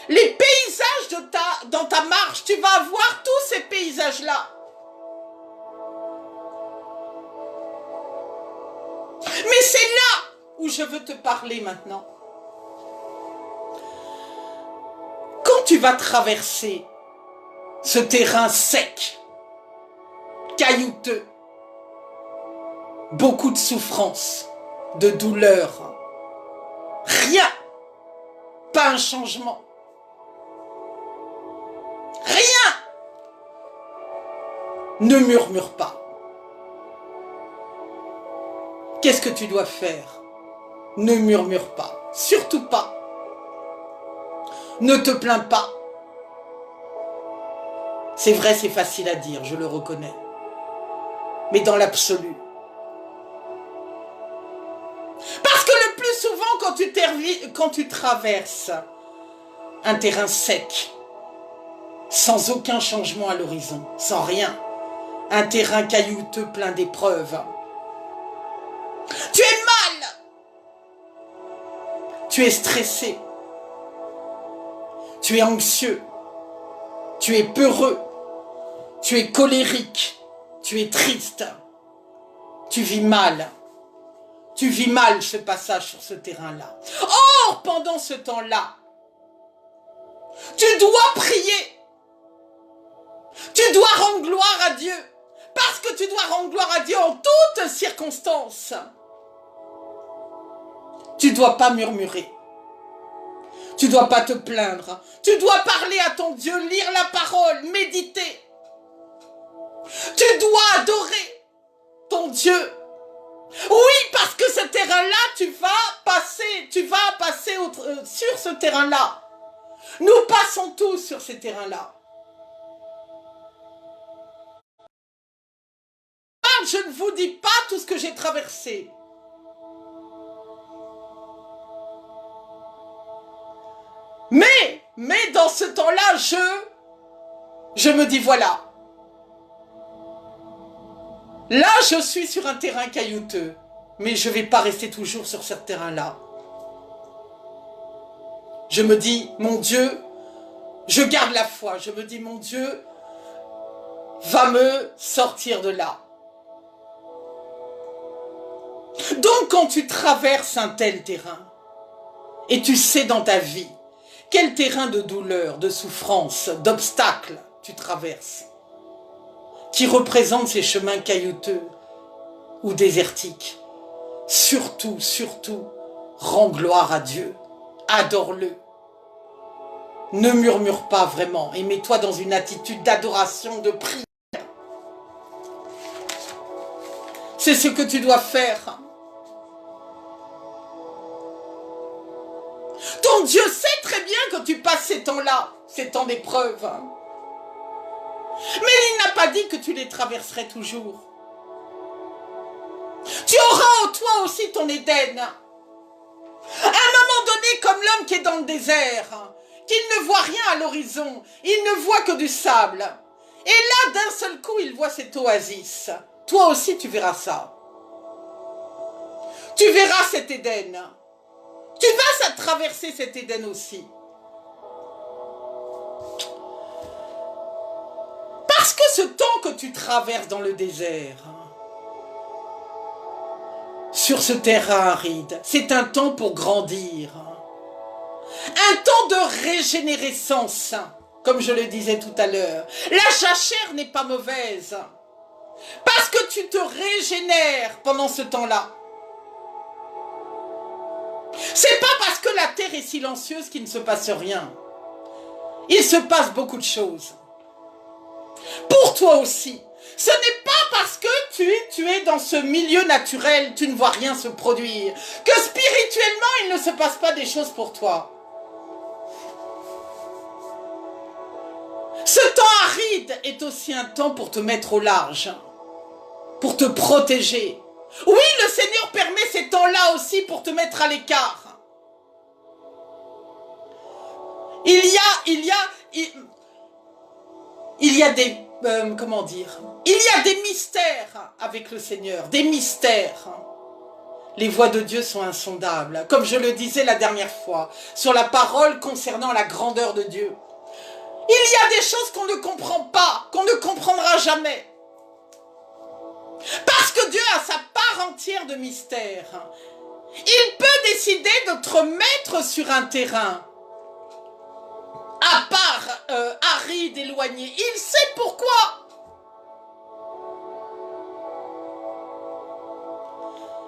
Les paysages dans ta marche, tu vas avoir tous ces paysages-là. Mais c'est là où je veux te parler maintenant. Quand tu vas traverser ce terrain sec, caillouteux, beaucoup de souffrance, de douleur, rien, pas un changement, rien, ne murmure pas. Qu'est-ce que tu dois faire? Ne murmure pas, surtout pas. Ne te plains pas. C'est vrai, c'est facile à dire, je le reconnais. Mais dans l'absolu. Parce que le plus souvent, quand tu traverses un terrain sec, sans aucun changement à l'horizon, sans rien, un terrain caillouteux plein d'épreuves, tu es mal, tu es stressé, tu es anxieux, tu es peureux, tu es colérique, tu es triste, tu vis mal ce passage sur ce terrain-là. Or, pendant ce temps-là, tu dois prier, tu dois rendre gloire à Dieu, parce que tu dois rendre gloire à Dieu en toutes circonstances. Tu ne dois pas murmurer. Tu ne dois pas te plaindre. Tu dois parler à ton Dieu, lire la parole, méditer. Tu dois adorer ton Dieu. Oui, parce que ce terrain-là, tu vas passer sur ce terrain-là. Nous passons tous sur ces terrains-là. Je ne vous dis pas tout ce que j'ai traversé. Mais dans ce temps-là, je me dis voilà. Là, je suis sur un terrain caillouteux, mais je ne vais pas rester toujours sur ce terrain-là. Je me dis, mon Dieu, je garde la foi. Je me dis, mon Dieu va me sortir de là. Donc quand tu traverses un tel terrain, et tu sais dans ta vie quel terrain de douleur, de souffrance, d'obstacles tu traverses, qui représente ces chemins caillouteux ou désertiques, surtout, rends gloire à Dieu, adore-le. Ne murmure pas vraiment et mets-toi dans une attitude d'adoration, de prière. C'est ce que tu dois faire. Ton Dieu sait très bien que tu passes ces temps-là, ces temps d'épreuve. Mais il n'a pas dit que tu les traverserais toujours. Tu auras en toi aussi ton Éden. À un moment donné, comme l'homme qui est dans le désert, qu'il ne voit rien à l'horizon, il ne voit que du sable. Et là, d'un seul coup, il voit cette oasis. Toi aussi, tu verras ça. Tu verras cet Éden. Tu vas traverser cet Éden aussi. Parce que ce temps que tu traverses dans le désert, sur ce terrain aride, c'est un temps pour grandir. Un temps de régénérescence, comme je le disais tout à l'heure. La jachère n'est pas mauvaise. Parce que tu te régénères pendant ce temps-là. C'est pas parce que la terre est silencieuse qu'il ne se passe rien. Il se passe beaucoup de choses. Pour toi aussi. Ce n'est pas parce que tu es dans ce milieu naturel, tu ne vois rien se produire, que spirituellement il ne se passe pas des choses pour toi. Ce temps aride est aussi un temps pour te mettre au large, pour te protéger. Oui, le Seigneur permet ces temps-là aussi pour te mettre à l'écart. Il y a des, comment dire, il y a des mystères avec le Seigneur, des mystères. Les voies de Dieu sont insondables, comme je le disais la dernière fois, sur la parole concernant la grandeur de Dieu. Il y a des choses qu'on ne comprend pas, qu'on ne comprendra jamais. Parce que Dieu a sa part entière de mystère. Il peut décider de te mettre sur un terrain à part aride, éloigné. Il sait pourquoi.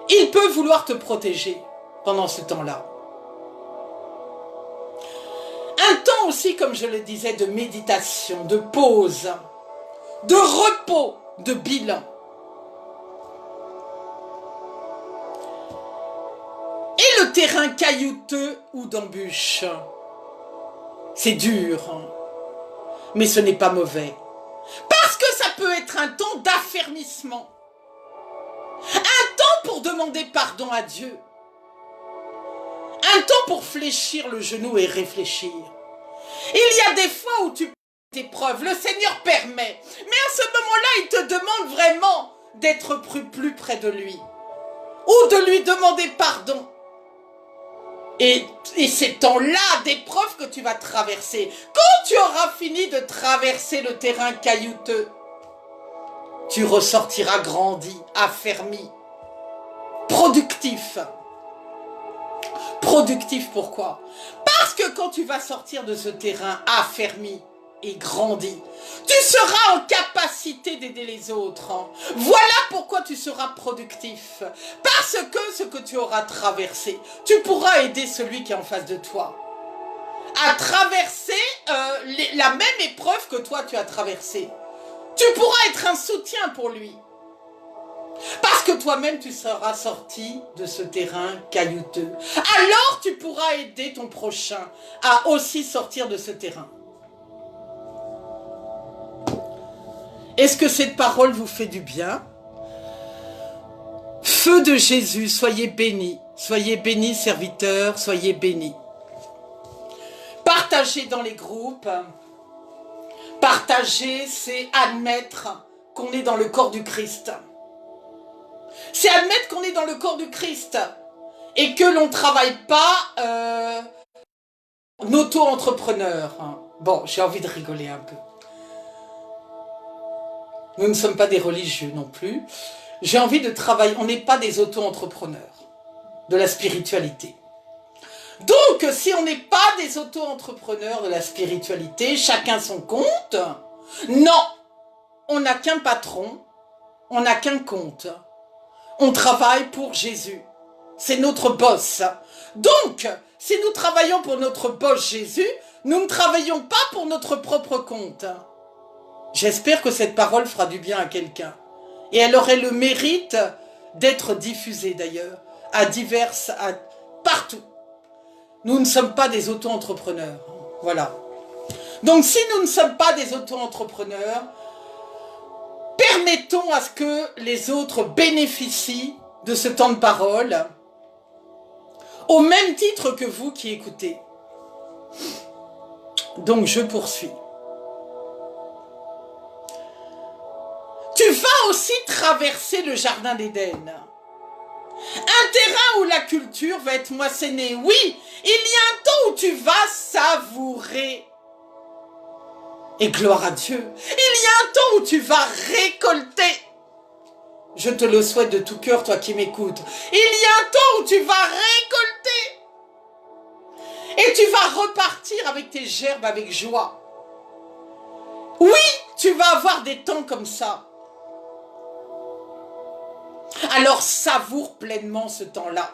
Il peut vouloir te protéger pendant ce temps-là. Un temps aussi, comme je le disais, de méditation, de pause, de repos, de bilan. Et le terrain caillouteux ou d'embûches, c'est dur, mais ce n'est pas mauvais. Parce que ça peut être un temps d'affermissement. Un temps pour demander pardon à Dieu. Un temps pour fléchir le genou et réfléchir. Il y a des fois où tu passes d'épreuves, le Seigneur permet. Mais à ce moment-là, il te demande vraiment d'être plus près de lui. Ou de lui demander pardon. Et ces temps-là d'épreuve que tu vas traverser, quand tu auras fini de traverser le terrain caillouteux, tu ressortiras grandi, affermi, productif. Productif pourquoi? Parce que quand tu vas sortir de ce terrain affermi et grandi, tu seras en capacité d'aider les autres. Voilà pourquoi tu seras productif. Parce que ce que tu auras traversé, tu pourras aider celui qui est en face de toi à traverser la même épreuve que toi tu as traversée. Tu pourras être un soutien pour lui. Parce que toi-même, tu seras sorti de ce terrain caillouteux. Alors, tu pourras aider ton prochain à aussi sortir de ce terrain. Est-ce que cette parole vous fait du bien? Feu de Jésus, soyez bénis. Soyez bénis, serviteurs, soyez bénis. Partagez dans les groupes. Partager, c'est admettre qu'on est dans le corps du Christ. C'est admettre qu'on est dans le corps du Christ et que l'on ne travaille pas en auto-entrepreneur. Bon, j'ai envie de rigoler un peu. Nous ne sommes pas des religieux non plus. j'ai envie de travailler. On n'est pas des auto-entrepreneurs de la spiritualité. Donc, si on n'est pas des auto-entrepreneurs de la spiritualité, chacun son compte, non, on n'a qu'un patron, on n'a qu'un compte. On travaille pour Jésus. C'est notre boss. Donc, si nous travaillons pour notre boss Jésus, nous ne travaillons pas pour notre propre compte. J'espère que cette parole fera du bien à quelqu'un. Et elle aurait le mérite d'être diffusée d'ailleurs, partout. Nous ne sommes pas des auto-entrepreneurs. Voilà. Donc si nous ne sommes pas des auto-entrepreneurs, permettons à ce que les autres bénéficient de ce temps de parole, au même titre que vous qui écoutez. Donc je poursuis. Tu vas aussi traverser le jardin d'Éden. Un terrain où la culture va être moissonnée. Oui, il y a un temps où tu vas savourer. Et gloire à Dieu, il y a un temps où tu vas récolter. Je te le souhaite de tout cœur, toi qui m'écoutes. Il y a un temps où tu vas récolter. Et tu vas repartir avec tes gerbes avec joie. Oui, tu vas avoir des temps comme ça. Alors savoure pleinement ce temps-là.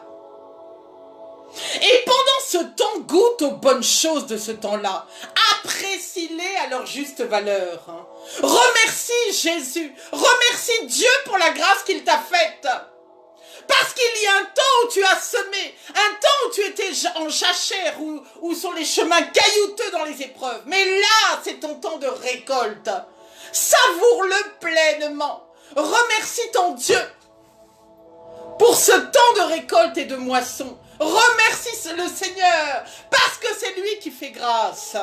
Et pendant ce temps, goûte aux bonnes choses de ce temps-là. Apprécie-les à leur juste valeur. Remercie Jésus. Remercie Dieu pour la grâce qu'il t'a faite. Parce qu'il y a un temps où tu as semé, un temps où tu étais en jachère, où sont les chemins caillouteux dans les épreuves. Mais là, c'est ton temps de récolte. Savoure-le pleinement. Remercie ton Dieu pour ce temps de récolte et de moisson. Remercie le Seigneur, parce que c'est lui qui fait grâce.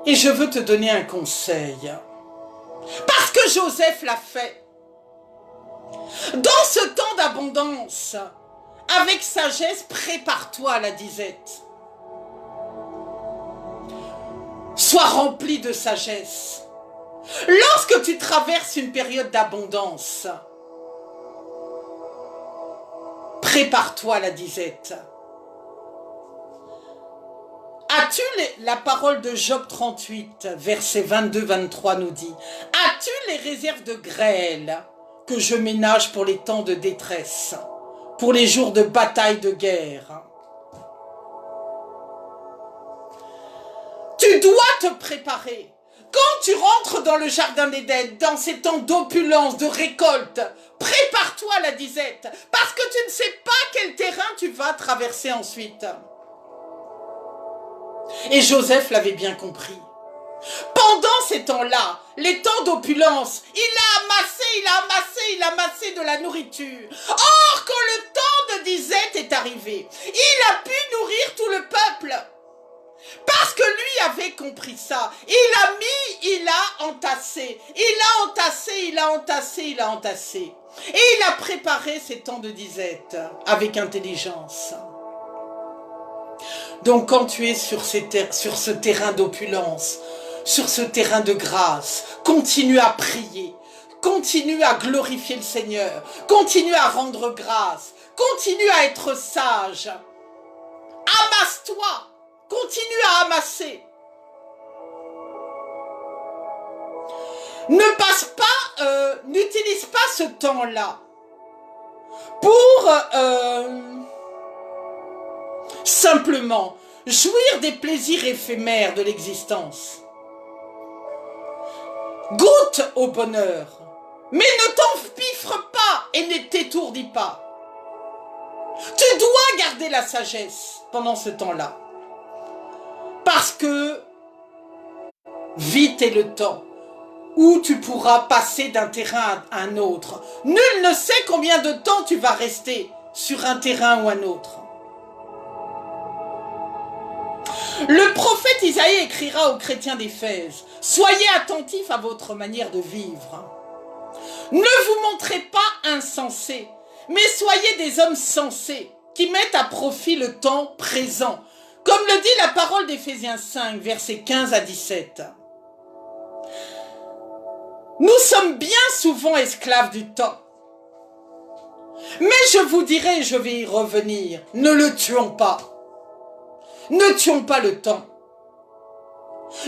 Et je veux te donner un conseil. Parce que Joseph l'a fait. Dans ce temps d'abondance, avec sagesse, prépare-toi à la disette. Sois rempli de sagesse. Lorsque tu traverses une période d'abondance, prépare-toi à la disette. As-tu la parole de Job 38, verset 22-23 nous dit, as-tu les réserves de grêle que je ménage pour les temps de détresse, pour les jours de bataille de guerre? Tu dois te préparer. Quand tu rentres dans le jardin d'Éden, dans ces temps d'opulence, de récolte, prépare-toi à la disette, parce que tu ne sais pas quel terrain tu vas traverser ensuite. Et Joseph l'avait bien compris. Pendant ces temps-là, les temps d'opulence, il a amassé de la nourriture. Or, quand le temps de disette est arrivé, il a pu nourrir tout le peuple. Parce que lui avait compris ça. Il a entassé. Et il a préparé ces temps de disette avec intelligence. Donc quand tu es sur ce terrain d'opulence, sur ce terrain de grâce, continue à prier, continue à glorifier le Seigneur, continue à rendre grâce, continue à être sage. Amasse-toi, continue à amasser. N'utilise pas ce temps-là pour simplement jouir des plaisirs éphémères de l'existence. Goûte au bonheur, mais ne t'empiffre pas et ne t'étourdis pas. Tu dois garder la sagesse pendant ce temps-là, parce que vite est le temps où tu pourras passer d'un terrain à un autre. Nul ne sait combien de temps tu vas rester sur un terrain ou un autre. Le prophète Isaïe écrira aux chrétiens d'Éphèse, « Soyez attentifs à votre manière de vivre. Ne vous montrez pas insensés, mais soyez des hommes sensés, qui mettent à profit le temps présent, Comme le dit la parole d'Éphésiens 5, versets 15 à 17. Nous sommes bien souvent esclaves du temps. Mais je vous dirai, je vais y revenir, ne le tuons pas. Ne tuons pas le temps.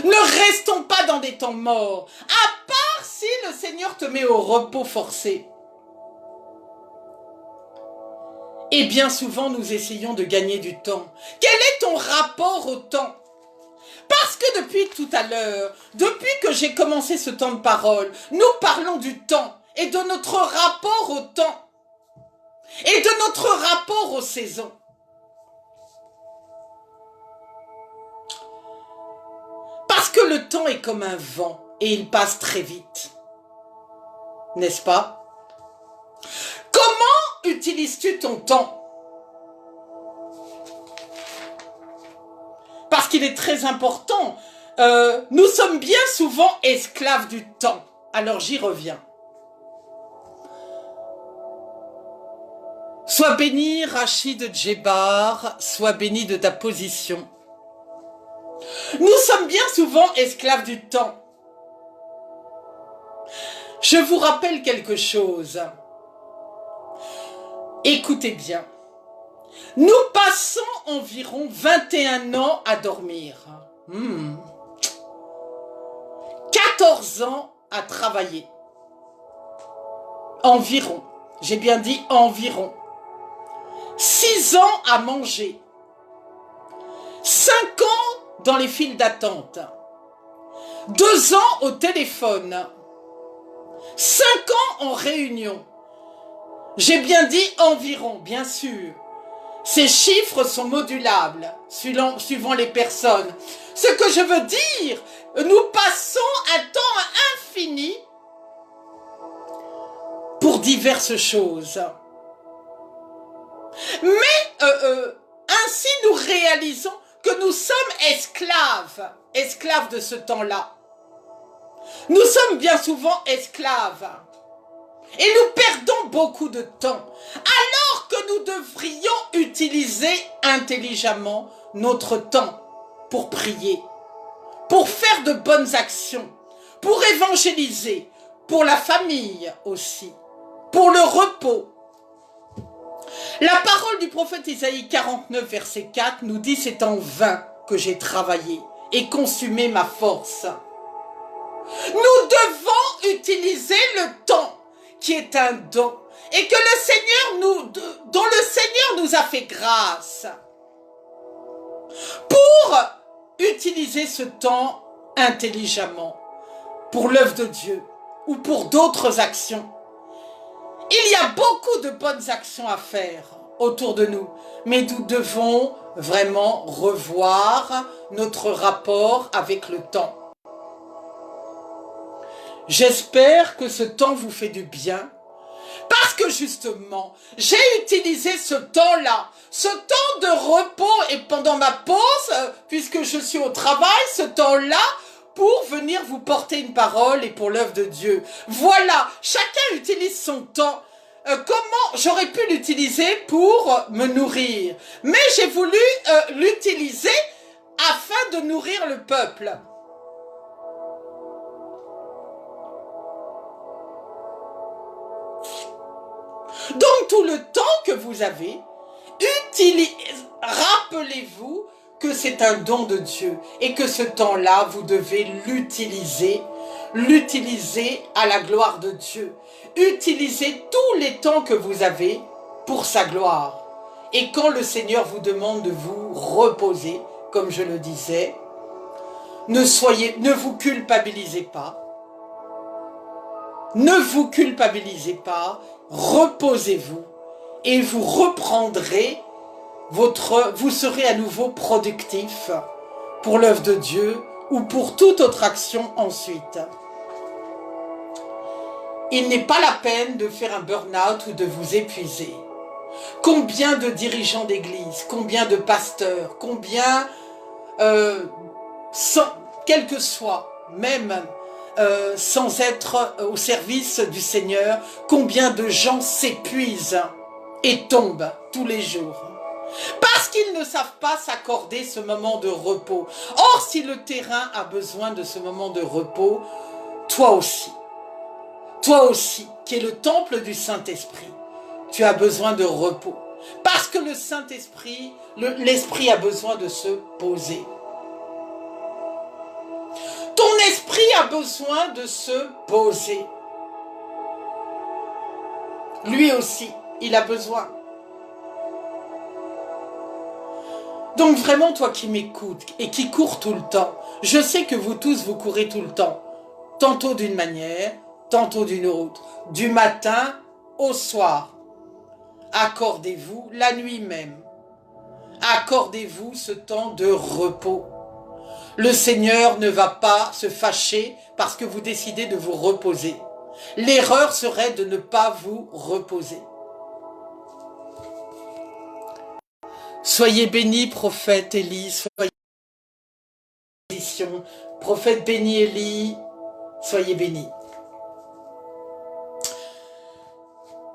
Ne restons pas dans des temps morts, à part si le Seigneur te met au repos forcé. Et bien souvent, nous essayons de gagner du temps. Quel est ton rapport au temps? Parce que depuis tout à l'heure, depuis que j'ai commencé ce temps de parole, nous parlons du temps et de notre rapport au temps et de notre rapport aux saisons. Parce que le temps est comme un vent et il passe très vite. N'est-ce pas? Comment utilises-tu ton temps? Parce qu'il est très important. Nous sommes bien souvent esclaves du temps. Alors j'y reviens. Sois béni, Rachid Djebar, sois béni de ta position. Nous sommes bien souvent esclaves du temps. Je vous rappelle quelque chose. Écoutez bien. Nous passons environ 21 ans à dormir. 14 ans à travailler. Environ. J'ai bien dit environ. 6 ans à manger. 5 ans dans les files d'attente. 2 ans au téléphone. 5 ans en réunion. J'ai bien dit environ, bien sûr. Ces chiffres sont modulables, suivant les personnes. Ce que je veux dire, nous passons un temps infini pour diverses choses. Mais ainsi nous réalisons que nous sommes esclaves de ce temps-là. Nous sommes bien souvent esclaves. Et nous perdons beaucoup de temps, alors que nous devrions utiliser intelligemment notre temps pour prier, pour faire de bonnes actions, pour évangéliser, pour la famille aussi, pour le repos. La parole du prophète Isaïe 49, verset 4 nous dit « C'est en vain que j'ai travaillé et consumé ma force. » Nous devons utiliser le temps qui est un don, et que le Seigneur dont le Seigneur nous a fait grâce, pour utiliser ce temps intelligemment, pour l'œuvre de Dieu, ou pour d'autres actions. Il y a beaucoup de bonnes actions à faire autour de nous, mais nous devons vraiment revoir notre rapport avec le temps. J'espère que ce temps vous fait du bien, parce que justement, j'ai utilisé ce temps-là, ce temps de repos et pendant ma pause, puisque je suis au travail, ce temps-là, pour venir vous porter une parole et pour l'œuvre de Dieu. Voilà, chacun utilise son temps. Comment j'aurais pu l'utiliser pour me nourrir, mais j'ai voulu l'utiliser afin de nourrir le peuple. Donc tout le temps que vous avez, rappelez-vous que c'est un don de Dieu et que ce temps-là, vous devez l'utiliser à la gloire de Dieu. Utilisez tous les temps que vous avez pour sa gloire. Et quand le Seigneur vous demande de vous reposer, comme je le disais, ne vous culpabilisez pas. Ne vous culpabilisez pas, reposez-vous et vous reprendrez vous serez à nouveau productif pour l'œuvre de Dieu ou pour toute autre action ensuite. Il n'est pas la peine de faire un burn-out ou de vous épuiser. Combien de dirigeants d'église, combien de pasteurs, combien, quel que soit, même sans être au service du Seigneur, combien de gens s'épuisent et tombent tous les jours. Parce qu'ils ne savent pas s'accorder ce moment de repos. Or, si le terrain a besoin de ce moment de repos, toi aussi, qui es le temple du Saint-Esprit, tu as besoin de repos. Parce que le Saint-Esprit, l'Esprit a besoin de se poser. Ton esprit a besoin de se poser. Lui aussi, il a besoin. Donc vraiment, toi qui m'écoutes et qui cours tout le temps, je sais que vous tous, vous courez tout le temps. Tantôt d'une manière, tantôt d'une autre. Du matin au soir. Accordez-vous la nuit même. Accordez-vous ce temps de repos. Le Seigneur ne va pas se fâcher parce que vous décidez de vous reposer. L'erreur serait de ne pas vous reposer. Soyez bénis, prophète Élie, soyez bénis. Prophète béni Élie, soyez bénis.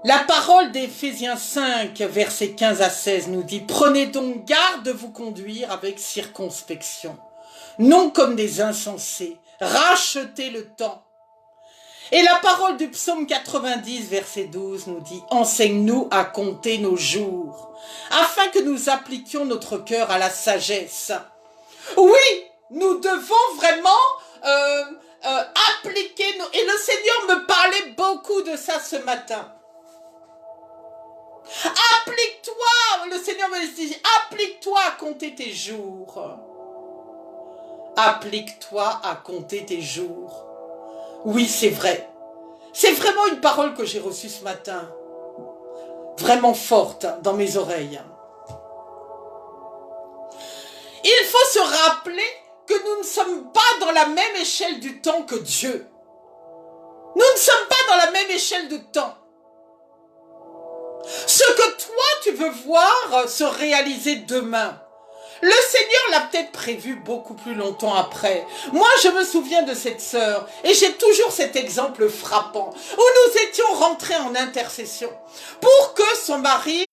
La parole d'Éphésiens 5, versets 15 à 16 nous dit « Prenez donc garde de vous conduire avec circonspection, non comme des insensés, rachetez le temps. » Et la parole du psaume 90, verset 12 nous dit « Enseigne-nous à compter nos jours, afin que nous appliquions notre cœur à la sagesse. » Oui, nous devons vraiment appliquer, et le Seigneur me parlait beaucoup de ça ce matin. Applique-toi, le Seigneur me dit, applique-toi à compter tes jours. Applique-toi à compter tes jours. Oui, c'est vrai. C'est vraiment une parole que j'ai reçue ce matin. Vraiment forte dans mes oreilles. Il faut se rappeler que nous ne sommes pas dans la même échelle du temps que Dieu. Nous ne sommes pas dans la même échelle de temps. Ce que toi tu veux voir se réaliser demain, le Seigneur l'a peut-être prévu beaucoup plus longtemps après. Moi, je me souviens de cette sœur, et j'ai toujours cet exemple frappant, où nous étions rentrés en intercession, pour que son mari,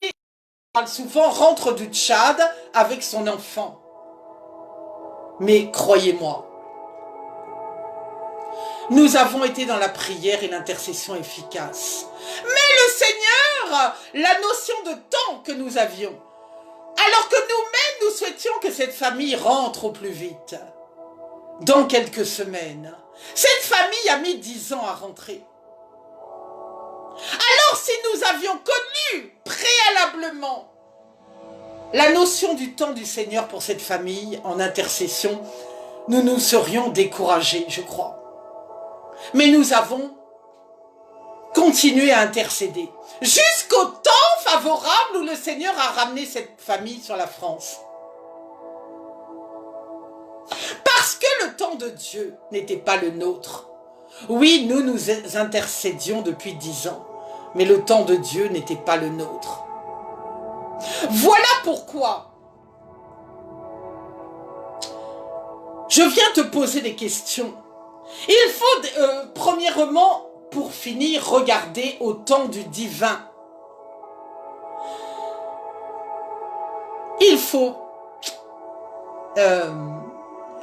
parle souvent, rentre du Tchad avec son enfant. Mais croyez-moi, nous avons été dans la prière et l'intercession efficace. Mais le Seigneur, la notion de temps que nous avions, alors que nous-mêmes, nous souhaitions que cette famille rentre au plus vite, dans quelques semaines. Cette famille a mis 10 ans à rentrer. Alors si nous avions connu préalablement la notion du temps du Seigneur pour cette famille en intercession, nous nous serions découragés, je crois. Mais nous avons continué à intercéder jusqu'au temps favorable où le Seigneur a ramené cette famille sur la France. Parce que le temps de Dieu n'était pas le nôtre. Oui, nous intercédions depuis 10 ans, mais le temps de Dieu n'était pas le nôtre. Voilà pourquoi je viens te poser des questions. Il faut, premièrement, pour finir, regarder au temps du divin. Il faut...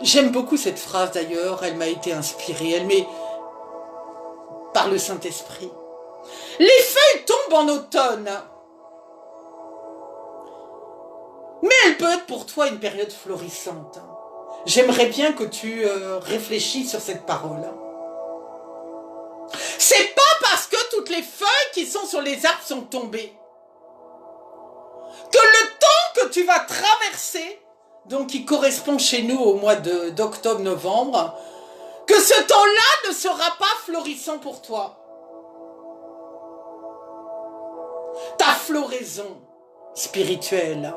j'aime beaucoup cette phrase d'ailleurs, elle m'a été inspirée, elle m'est par le Saint-Esprit. Les feuilles tombent en automne. Mais elle peut être pour toi une période florissante. J'aimerais bien que tu réfléchisses sur cette parole. C'est pas parce que toutes les feuilles qui sont sur les arbres sont tombées que le temps que tu vas traverser, donc qui correspond chez nous au mois d'octobre-novembre, que ce temps-là ne sera pas florissant pour toi. Ta floraison spirituelle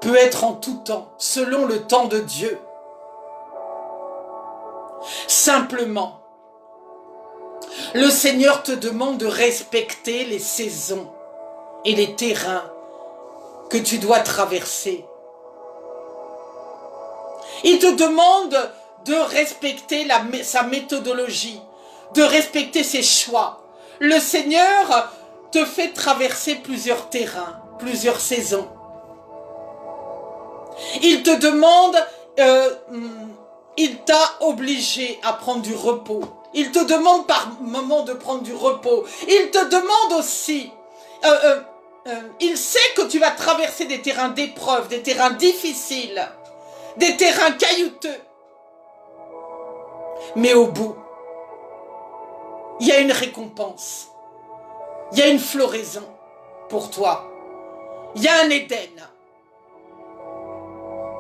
peut être en tout temps, selon le temps de Dieu. Simplement, le Seigneur te demande de respecter les saisons et les terrains que tu dois traverser. Il te demande de respecter sa méthodologie, de respecter ses choix. Le Seigneur te fait traverser plusieurs terrains. plusieurs saisons. Il te demande, il t'a obligé à prendre du repos. Il te demande par moment de prendre du repos. Il te demande aussi, il sait que tu vas traverser des terrains d'épreuve, des terrains difficiles, des terrains caillouteux. Mais au bout, il y a une récompense. Il y a une floraison pour toi. Il y a un Éden.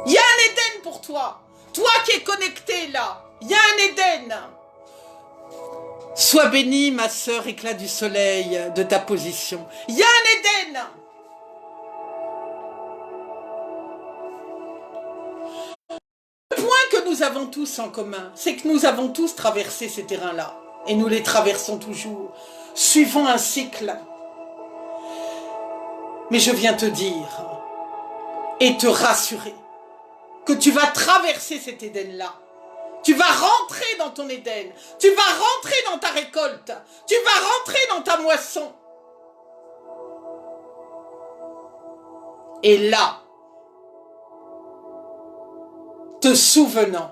Il y a un Éden pour toi. Toi qui es connecté là, il y a un Éden. Sois bénie, ma sœur, éclat du soleil de ta position. Il y a un Éden. Le point que nous avons tous en commun, c'est que nous avons tous traversé ces terrains-là. Et nous les traversons toujours, suivant un cycle. Mais je viens te dire et te rassurer que tu vas traverser cet Éden-là. Tu vas rentrer dans ton Éden. Tu vas rentrer dans ta récolte. Tu vas rentrer dans ta moisson. Et là, te souvenant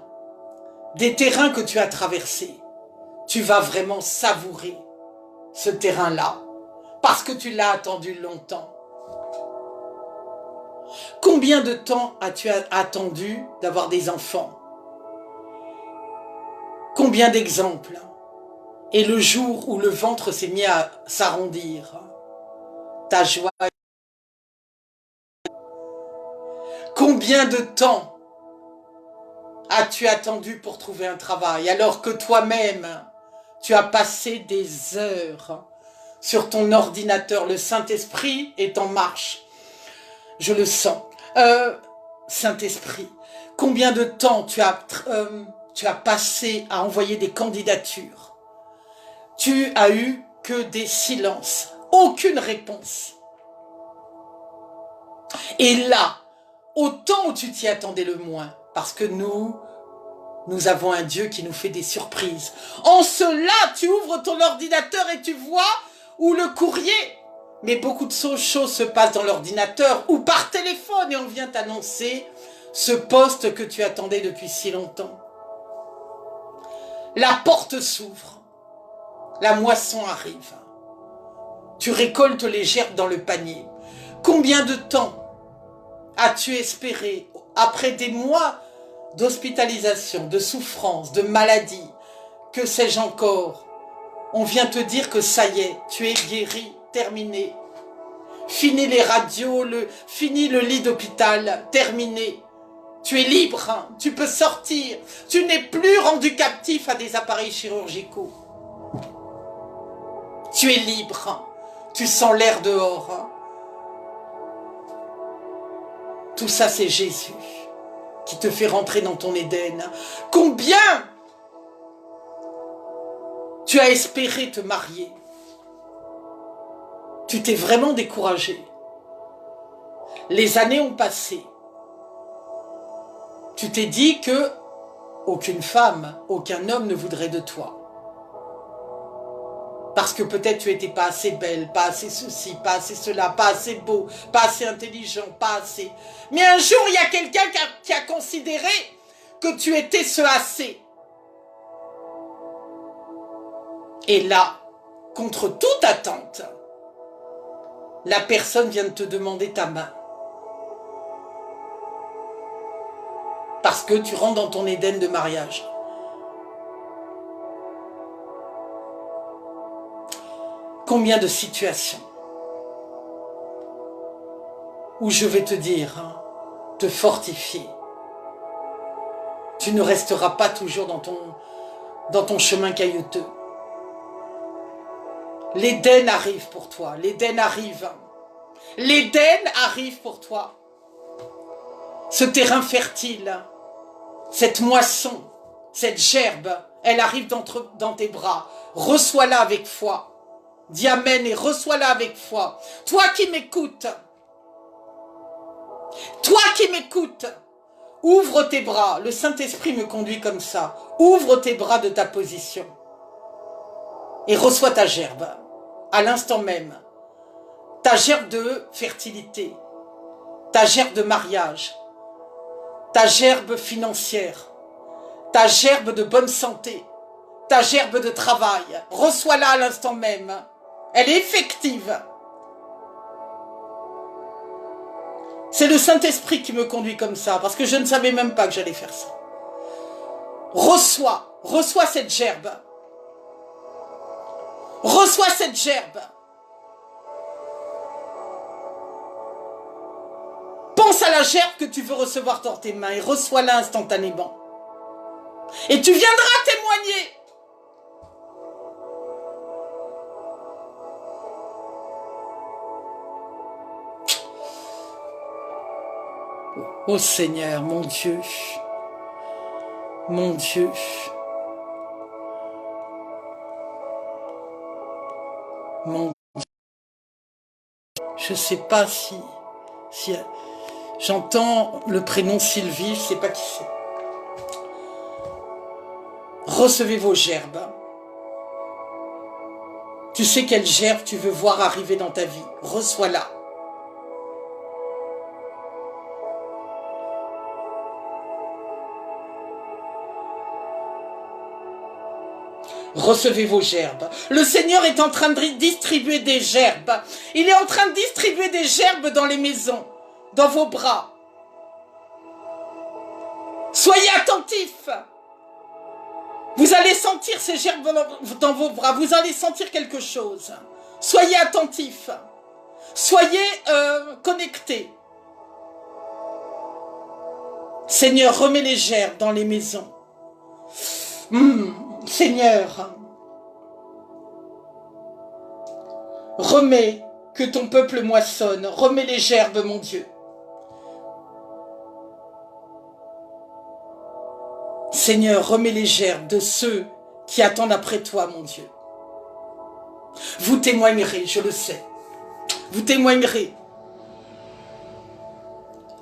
des terrains que tu as traversés, tu vas vraiment savourer ce terrain-là parce que tu l'as attendu longtemps. Combien de temps as-tu attendu d'avoir des enfants? Combien d'exemples? Et le jour où le ventre s'est mis à s'arrondir, ta joie. Combien de temps as-tu attendu pour trouver un travail alors que toi-même, tu as passé des heures sur ton ordinateur? Le Saint-Esprit est en marche. Je le sens. Saint-Esprit, combien de temps tu as passé à envoyer des candidatures? Tu as eu que des silences, aucune réponse. Et là, au temps où tu t'y attendais le moins, parce que nous avons un Dieu qui nous fait des surprises. En cela, tu ouvres ton ordinateur et tu vois où le courrier. Mais beaucoup de choses se passent dans l'ordinateur ou par téléphone et on vient t'annoncer ce poste que tu attendais depuis si longtemps. La porte s'ouvre. La moisson arrive. Tu récoltes les gerbes dans le panier. Combien de temps as-tu espéré, après des mois d'hospitalisation, de souffrance, de maladie, que sais-je encore, on vient te dire que ça y est, tu es guéri, terminé. Fini les radios, fini le lit d'hôpital, terminé. Tu es libre, hein, tu peux sortir. Tu n'es plus rendu captif à des appareils chirurgicaux. Tu es libre, hein, tu sens l'air dehors. Hein. Tout ça, c'est Jésus qui te fait rentrer dans ton Éden. Combien tu as espéré te marier? Tu t'es vraiment découragé. Les années ont passé. Tu t'es dit que aucune femme, aucun homme ne voudrait de toi. Parce que peut-être tu n'étais pas assez belle, pas assez ceci, pas assez cela, pas assez beau, pas assez intelligent, pas assez. Mais un jour, il y a quelqu'un qui a considéré que tu étais ce assez. Et là, contre toute attente, la personne vient de te demander ta main. Parce que tu rentres dans ton Éden de mariage. Combien de situations où je vais te dire, hein, te fortifier. Tu ne resteras pas toujours dans ton chemin caillouteux. L'Éden arrive pour toi, l'Éden arrive. L'Éden arrive pour toi. Ce terrain fertile, cette moisson, cette gerbe, elle arrive dans tes bras. Reçois-la avec foi. Dis amen et reçois-la avec foi. Toi qui m'écoutes, ouvre tes bras. Le Saint-Esprit me conduit comme ça. Ouvre tes bras de ta position et reçois ta gerbe à l'instant même. ta gerbe de fertilité, ta gerbe de mariage, ta gerbe financière, ta gerbe de bonne santé, ta gerbe de travail. Reçois-la à l'instant même. Elle est effective. C'est le Saint-Esprit qui me conduit comme ça, parce que je ne savais même pas que j'allais faire ça. Reçois cette gerbe. Reçois cette gerbe. Pense à la gerbe que tu veux recevoir dans tes mains et reçois-la instantanément. Et tu viendras témoigner. Oh Seigneur, mon Dieu, mon Dieu. Je ne sais pas si j'entends le prénom Sylvie, je ne sais pas qui c'est. Recevez vos gerbes. Tu sais quelle gerbe tu veux voir arriver dans ta vie. Reçois-la. Recevez vos gerbes. Le Seigneur est en train de distribuer des gerbes. Il est en train de distribuer des gerbes dans les maisons, dans vos bras. Soyez attentifs. Vous allez sentir ces gerbes dans vos bras. Vous allez sentir quelque chose. Soyez attentifs. Soyez connectés. Seigneur, remets les gerbes dans les maisons. Seigneur, remets que ton peuple moissonne. Remets les gerbes, mon Dieu. Seigneur, remets les gerbes de ceux qui attendent après toi, mon Dieu. Vous témoignerez, je le sais. Vous témoignerez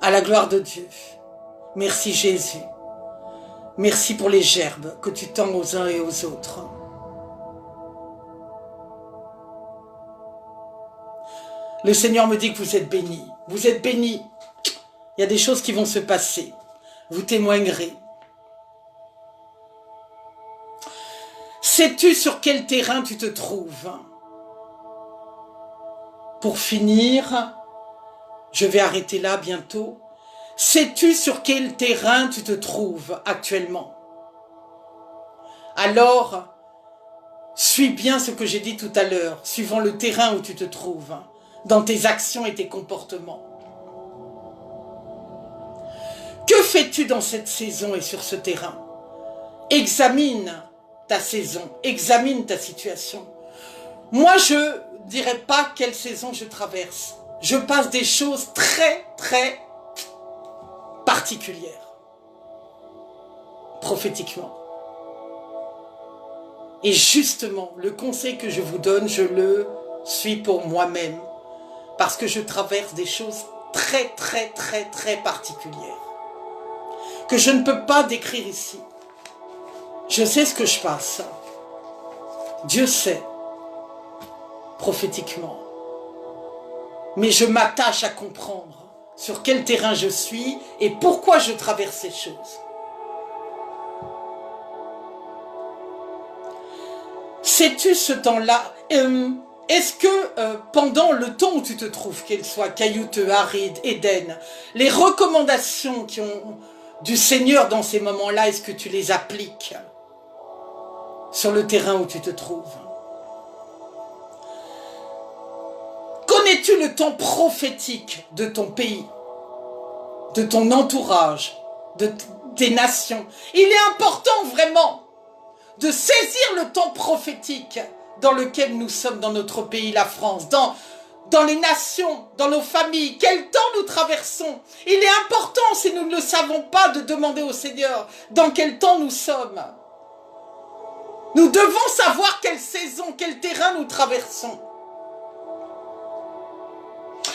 à la gloire de Dieu. Merci Jésus. Merci pour les gerbes que tu tends aux uns et aux autres. Le Seigneur me dit que vous êtes bénis. Vous êtes bénis. Il y a des choses qui vont se passer. Vous témoignerez. Sais-tu sur quel terrain tu te trouves? Pour finir, je vais arrêter là bientôt. Sais-tu sur quel terrain tu te trouves actuellement? Alors, suis bien ce que j'ai dit tout à l'heure, suivant le terrain où tu te trouves, dans tes actions et tes comportements. Que fais-tu dans cette saison et sur ce terrain? Examine ta saison, examine ta situation. Moi, je ne dirais pas quelle saison je traverse. Je passe des choses très, très particulière, prophétiquement. Et justement, le conseil que je vous donne, je le suis pour moi-même, parce que je traverse des choses très, très, très, très particulières, que je ne peux pas décrire ici. Je sais ce que je passe. Dieu sait, prophétiquement. Mais je m'attache à comprendre sur quel terrain je suis et pourquoi je traverse ces choses. Sais-tu ce temps-là? Est-ce que pendant le temps où tu te trouves, qu'elle soit caillouteux, aride, Éden, les recommandations qui ont du Seigneur dans ces moments-là, est-ce que tu les appliques sur le terrain où tu te trouves? Connais-tu le temps prophétique de ton pays, de ton entourage, de tes nations? Il est important vraiment de saisir le temps prophétique dans lequel nous sommes dans notre pays, la France, dans les nations, dans nos familles. Quel temps nous traversons? Il est important, si nous ne le savons pas, de demander au Seigneur dans quel temps nous sommes. Nous devons savoir quelle saison, quel terrain nous traversons,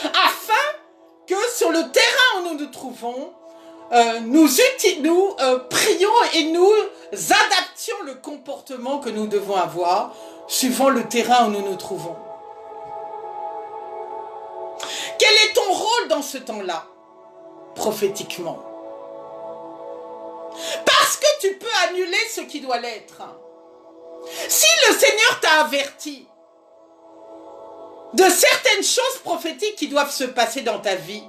afin que sur le terrain où nous nous trouvons, nous prions et nous adaptions le comportement que nous devons avoir suivant le terrain où nous nous trouvons. est ton rôle dans ce temps-là, prophétiquement? Parce que tu peux annuler ce qui doit l'être. Si le Seigneur t'a averti de certaines choses prophétiques qui doivent se passer dans ta vie,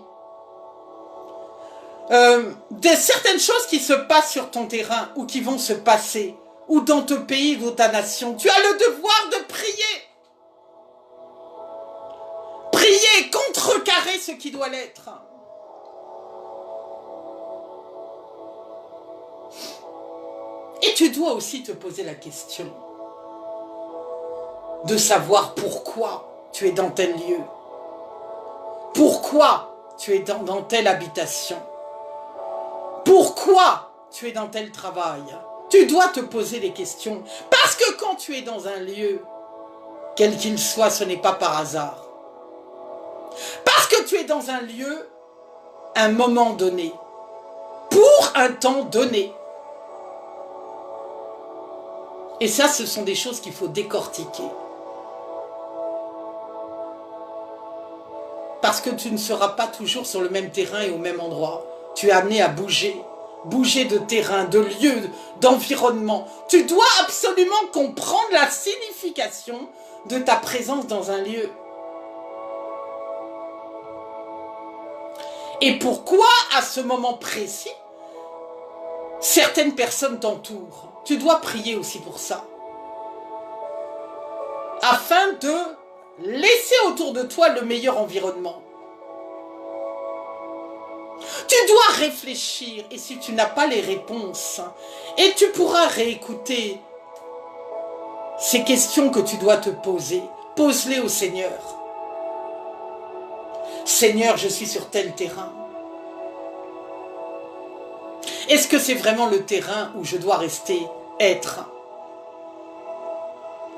de certaines choses qui se passent sur ton terrain ou qui vont se passer, ou dans ton pays, ou dans ta nation, tu as le devoir de prier. Prier, contrecarrer ce qui doit l'être. Et tu dois aussi te poser la question de savoir pourquoi tu es dans tel lieu. Pourquoi tu es dans telle habitation. Pourquoi tu es dans tel travail. Tu dois te poser des questions. Parce que quand tu es dans un lieu, quel qu'il soit, ce n'est pas par hasard. Parce que tu es dans un lieu, un moment donné, pour un temps donné. Et ça, ce sont des choses qu'il faut décortiquer. Parce que tu ne seras pas toujours sur le même terrain et au même endroit. Tu es amené à bouger. Bouger de terrain, de lieu, d'environnement. Tu dois absolument comprendre la signification de ta présence dans un lieu. Et pourquoi, à ce moment précis, certaines personnes t'entourent. Tu dois prier aussi pour ça. Afin de laisser autour de toi le meilleur environnement. Tu dois réfléchir, et si tu n'as pas les réponses, et tu pourras réécouter ces questions que tu dois te poser, pose-les au Seigneur. Seigneur, je suis sur tel terrain. Est-ce que c'est vraiment le terrain où je dois rester, être?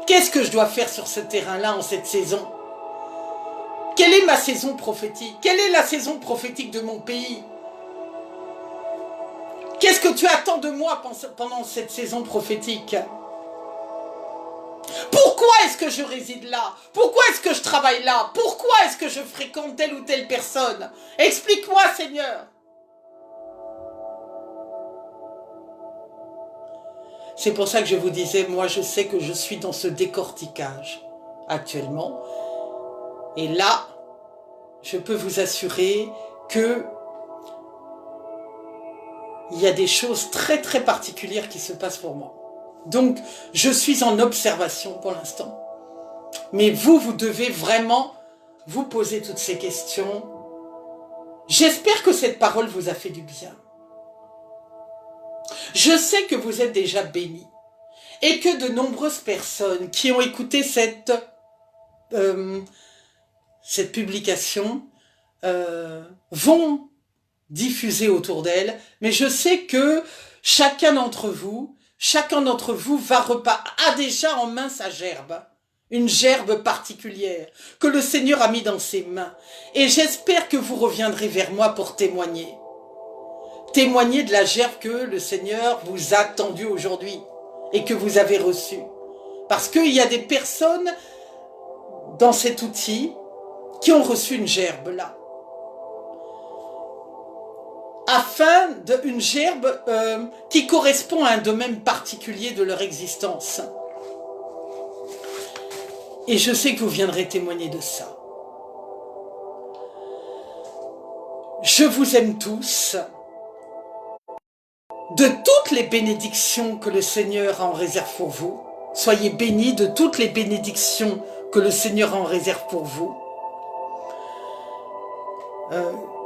Qu'est-ce que je dois faire sur ce terrain-là en cette saison? Quelle est ma saison prophétique? Quelle est la saison prophétique de mon pays? Qu'est-ce que tu attends de moi pendant cette saison prophétique? Pourquoi est-ce que je réside là? Pourquoi est-ce que je travaille là? Pourquoi est-ce que je fréquente telle ou telle personne? Explique-moi, Seigneur. C'est pour ça que je vous disais, moi je sais que je suis dans ce décortiquage actuellement. Et là, je peux vous assurer que il y a des choses très très particulières qui se passent pour moi. Donc, je suis en observation pour l'instant. Mais vous devez vraiment vous poser toutes ces questions. J'espère que cette parole vous a fait du bien. Je sais que vous êtes déjà bénis. Et que de nombreuses personnes qui ont écouté cette publication vont diffuser autour d'elle, mais je sais que chacun d'entre vous a déjà en main sa gerbe, une gerbe particulière que le Seigneur a mis dans ses mains. Et j'espère que vous reviendrez vers moi pour témoigner. Témoigner de la gerbe que le Seigneur vous a tendue aujourd'hui et que vous avez reçue. Parce qu'il y a des personnes dans cet outil qui ont reçu une gerbe là. Une gerbe qui correspond à un domaine particulier de leur existence. Et je sais que vous viendrez témoigner de ça. Je vous aime tous. De toutes les bénédictions que le Seigneur a en réserve pour vous. Soyez bénis de toutes les bénédictions que le Seigneur a en réserve pour vous.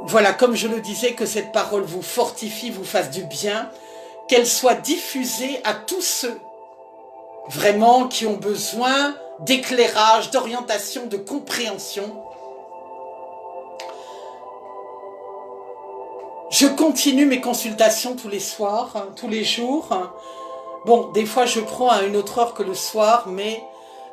Voilà, comme je le disais, que cette parole vous fortifie, vous fasse du bien, qu'elle soit diffusée à tous ceux vraiment qui ont besoin d'éclairage, d'orientation, de compréhension. Je continue mes consultations tous les soirs, tous les jours. Bon, des fois je prends à une autre heure que le soir, mais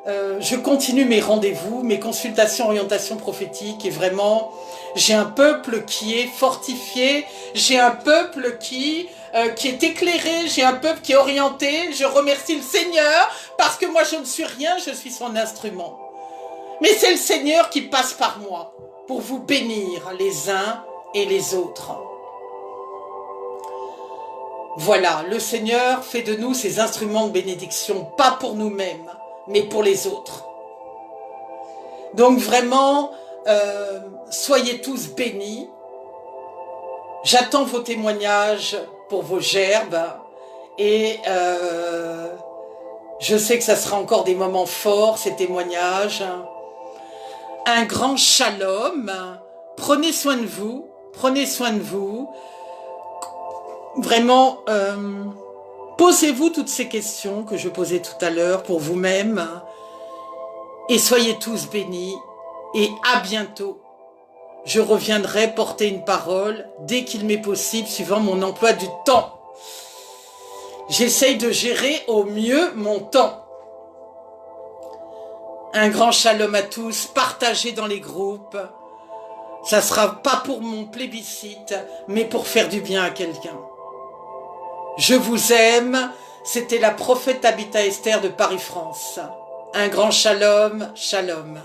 je continue mes rendez-vous, mes consultations, orientation prophétique, et vraiment, j'ai un peuple qui est fortifié, j'ai un peuple qui est éclairé, j'ai un peuple qui est orienté. Je remercie le Seigneur, parce que moi je ne suis rien, je suis son instrument. Mais c'est le Seigneur qui passe par moi. pour vous bénir les uns et les autres. Voilà, le Seigneur fait de nous ses instruments de bénédiction, pas pour nous-mêmes, mais pour les autres. Donc vraiment, soyez tous bénis. J'attends vos témoignages pour vos gerbes et je sais que ça sera encore des moments forts, ces témoignages. Un grand shalom. Prenez soin de vous. Prenez soin de vous. Vraiment, posez-vous toutes ces questions que je posais tout à l'heure pour vous-même. Et soyez tous bénis. Et à bientôt. Je reviendrai porter une parole dès qu'il m'est possible, suivant mon emploi du temps. J'essaye de gérer au mieux mon temps. Un grand shalom à tous, partagez dans les groupes. Ça ne sera pas pour mon plébiscite, mais pour faire du bien à quelqu'un. Je vous aime. C'était la prophète Tabitha Esther de Paris, France. Un grand shalom, shalom.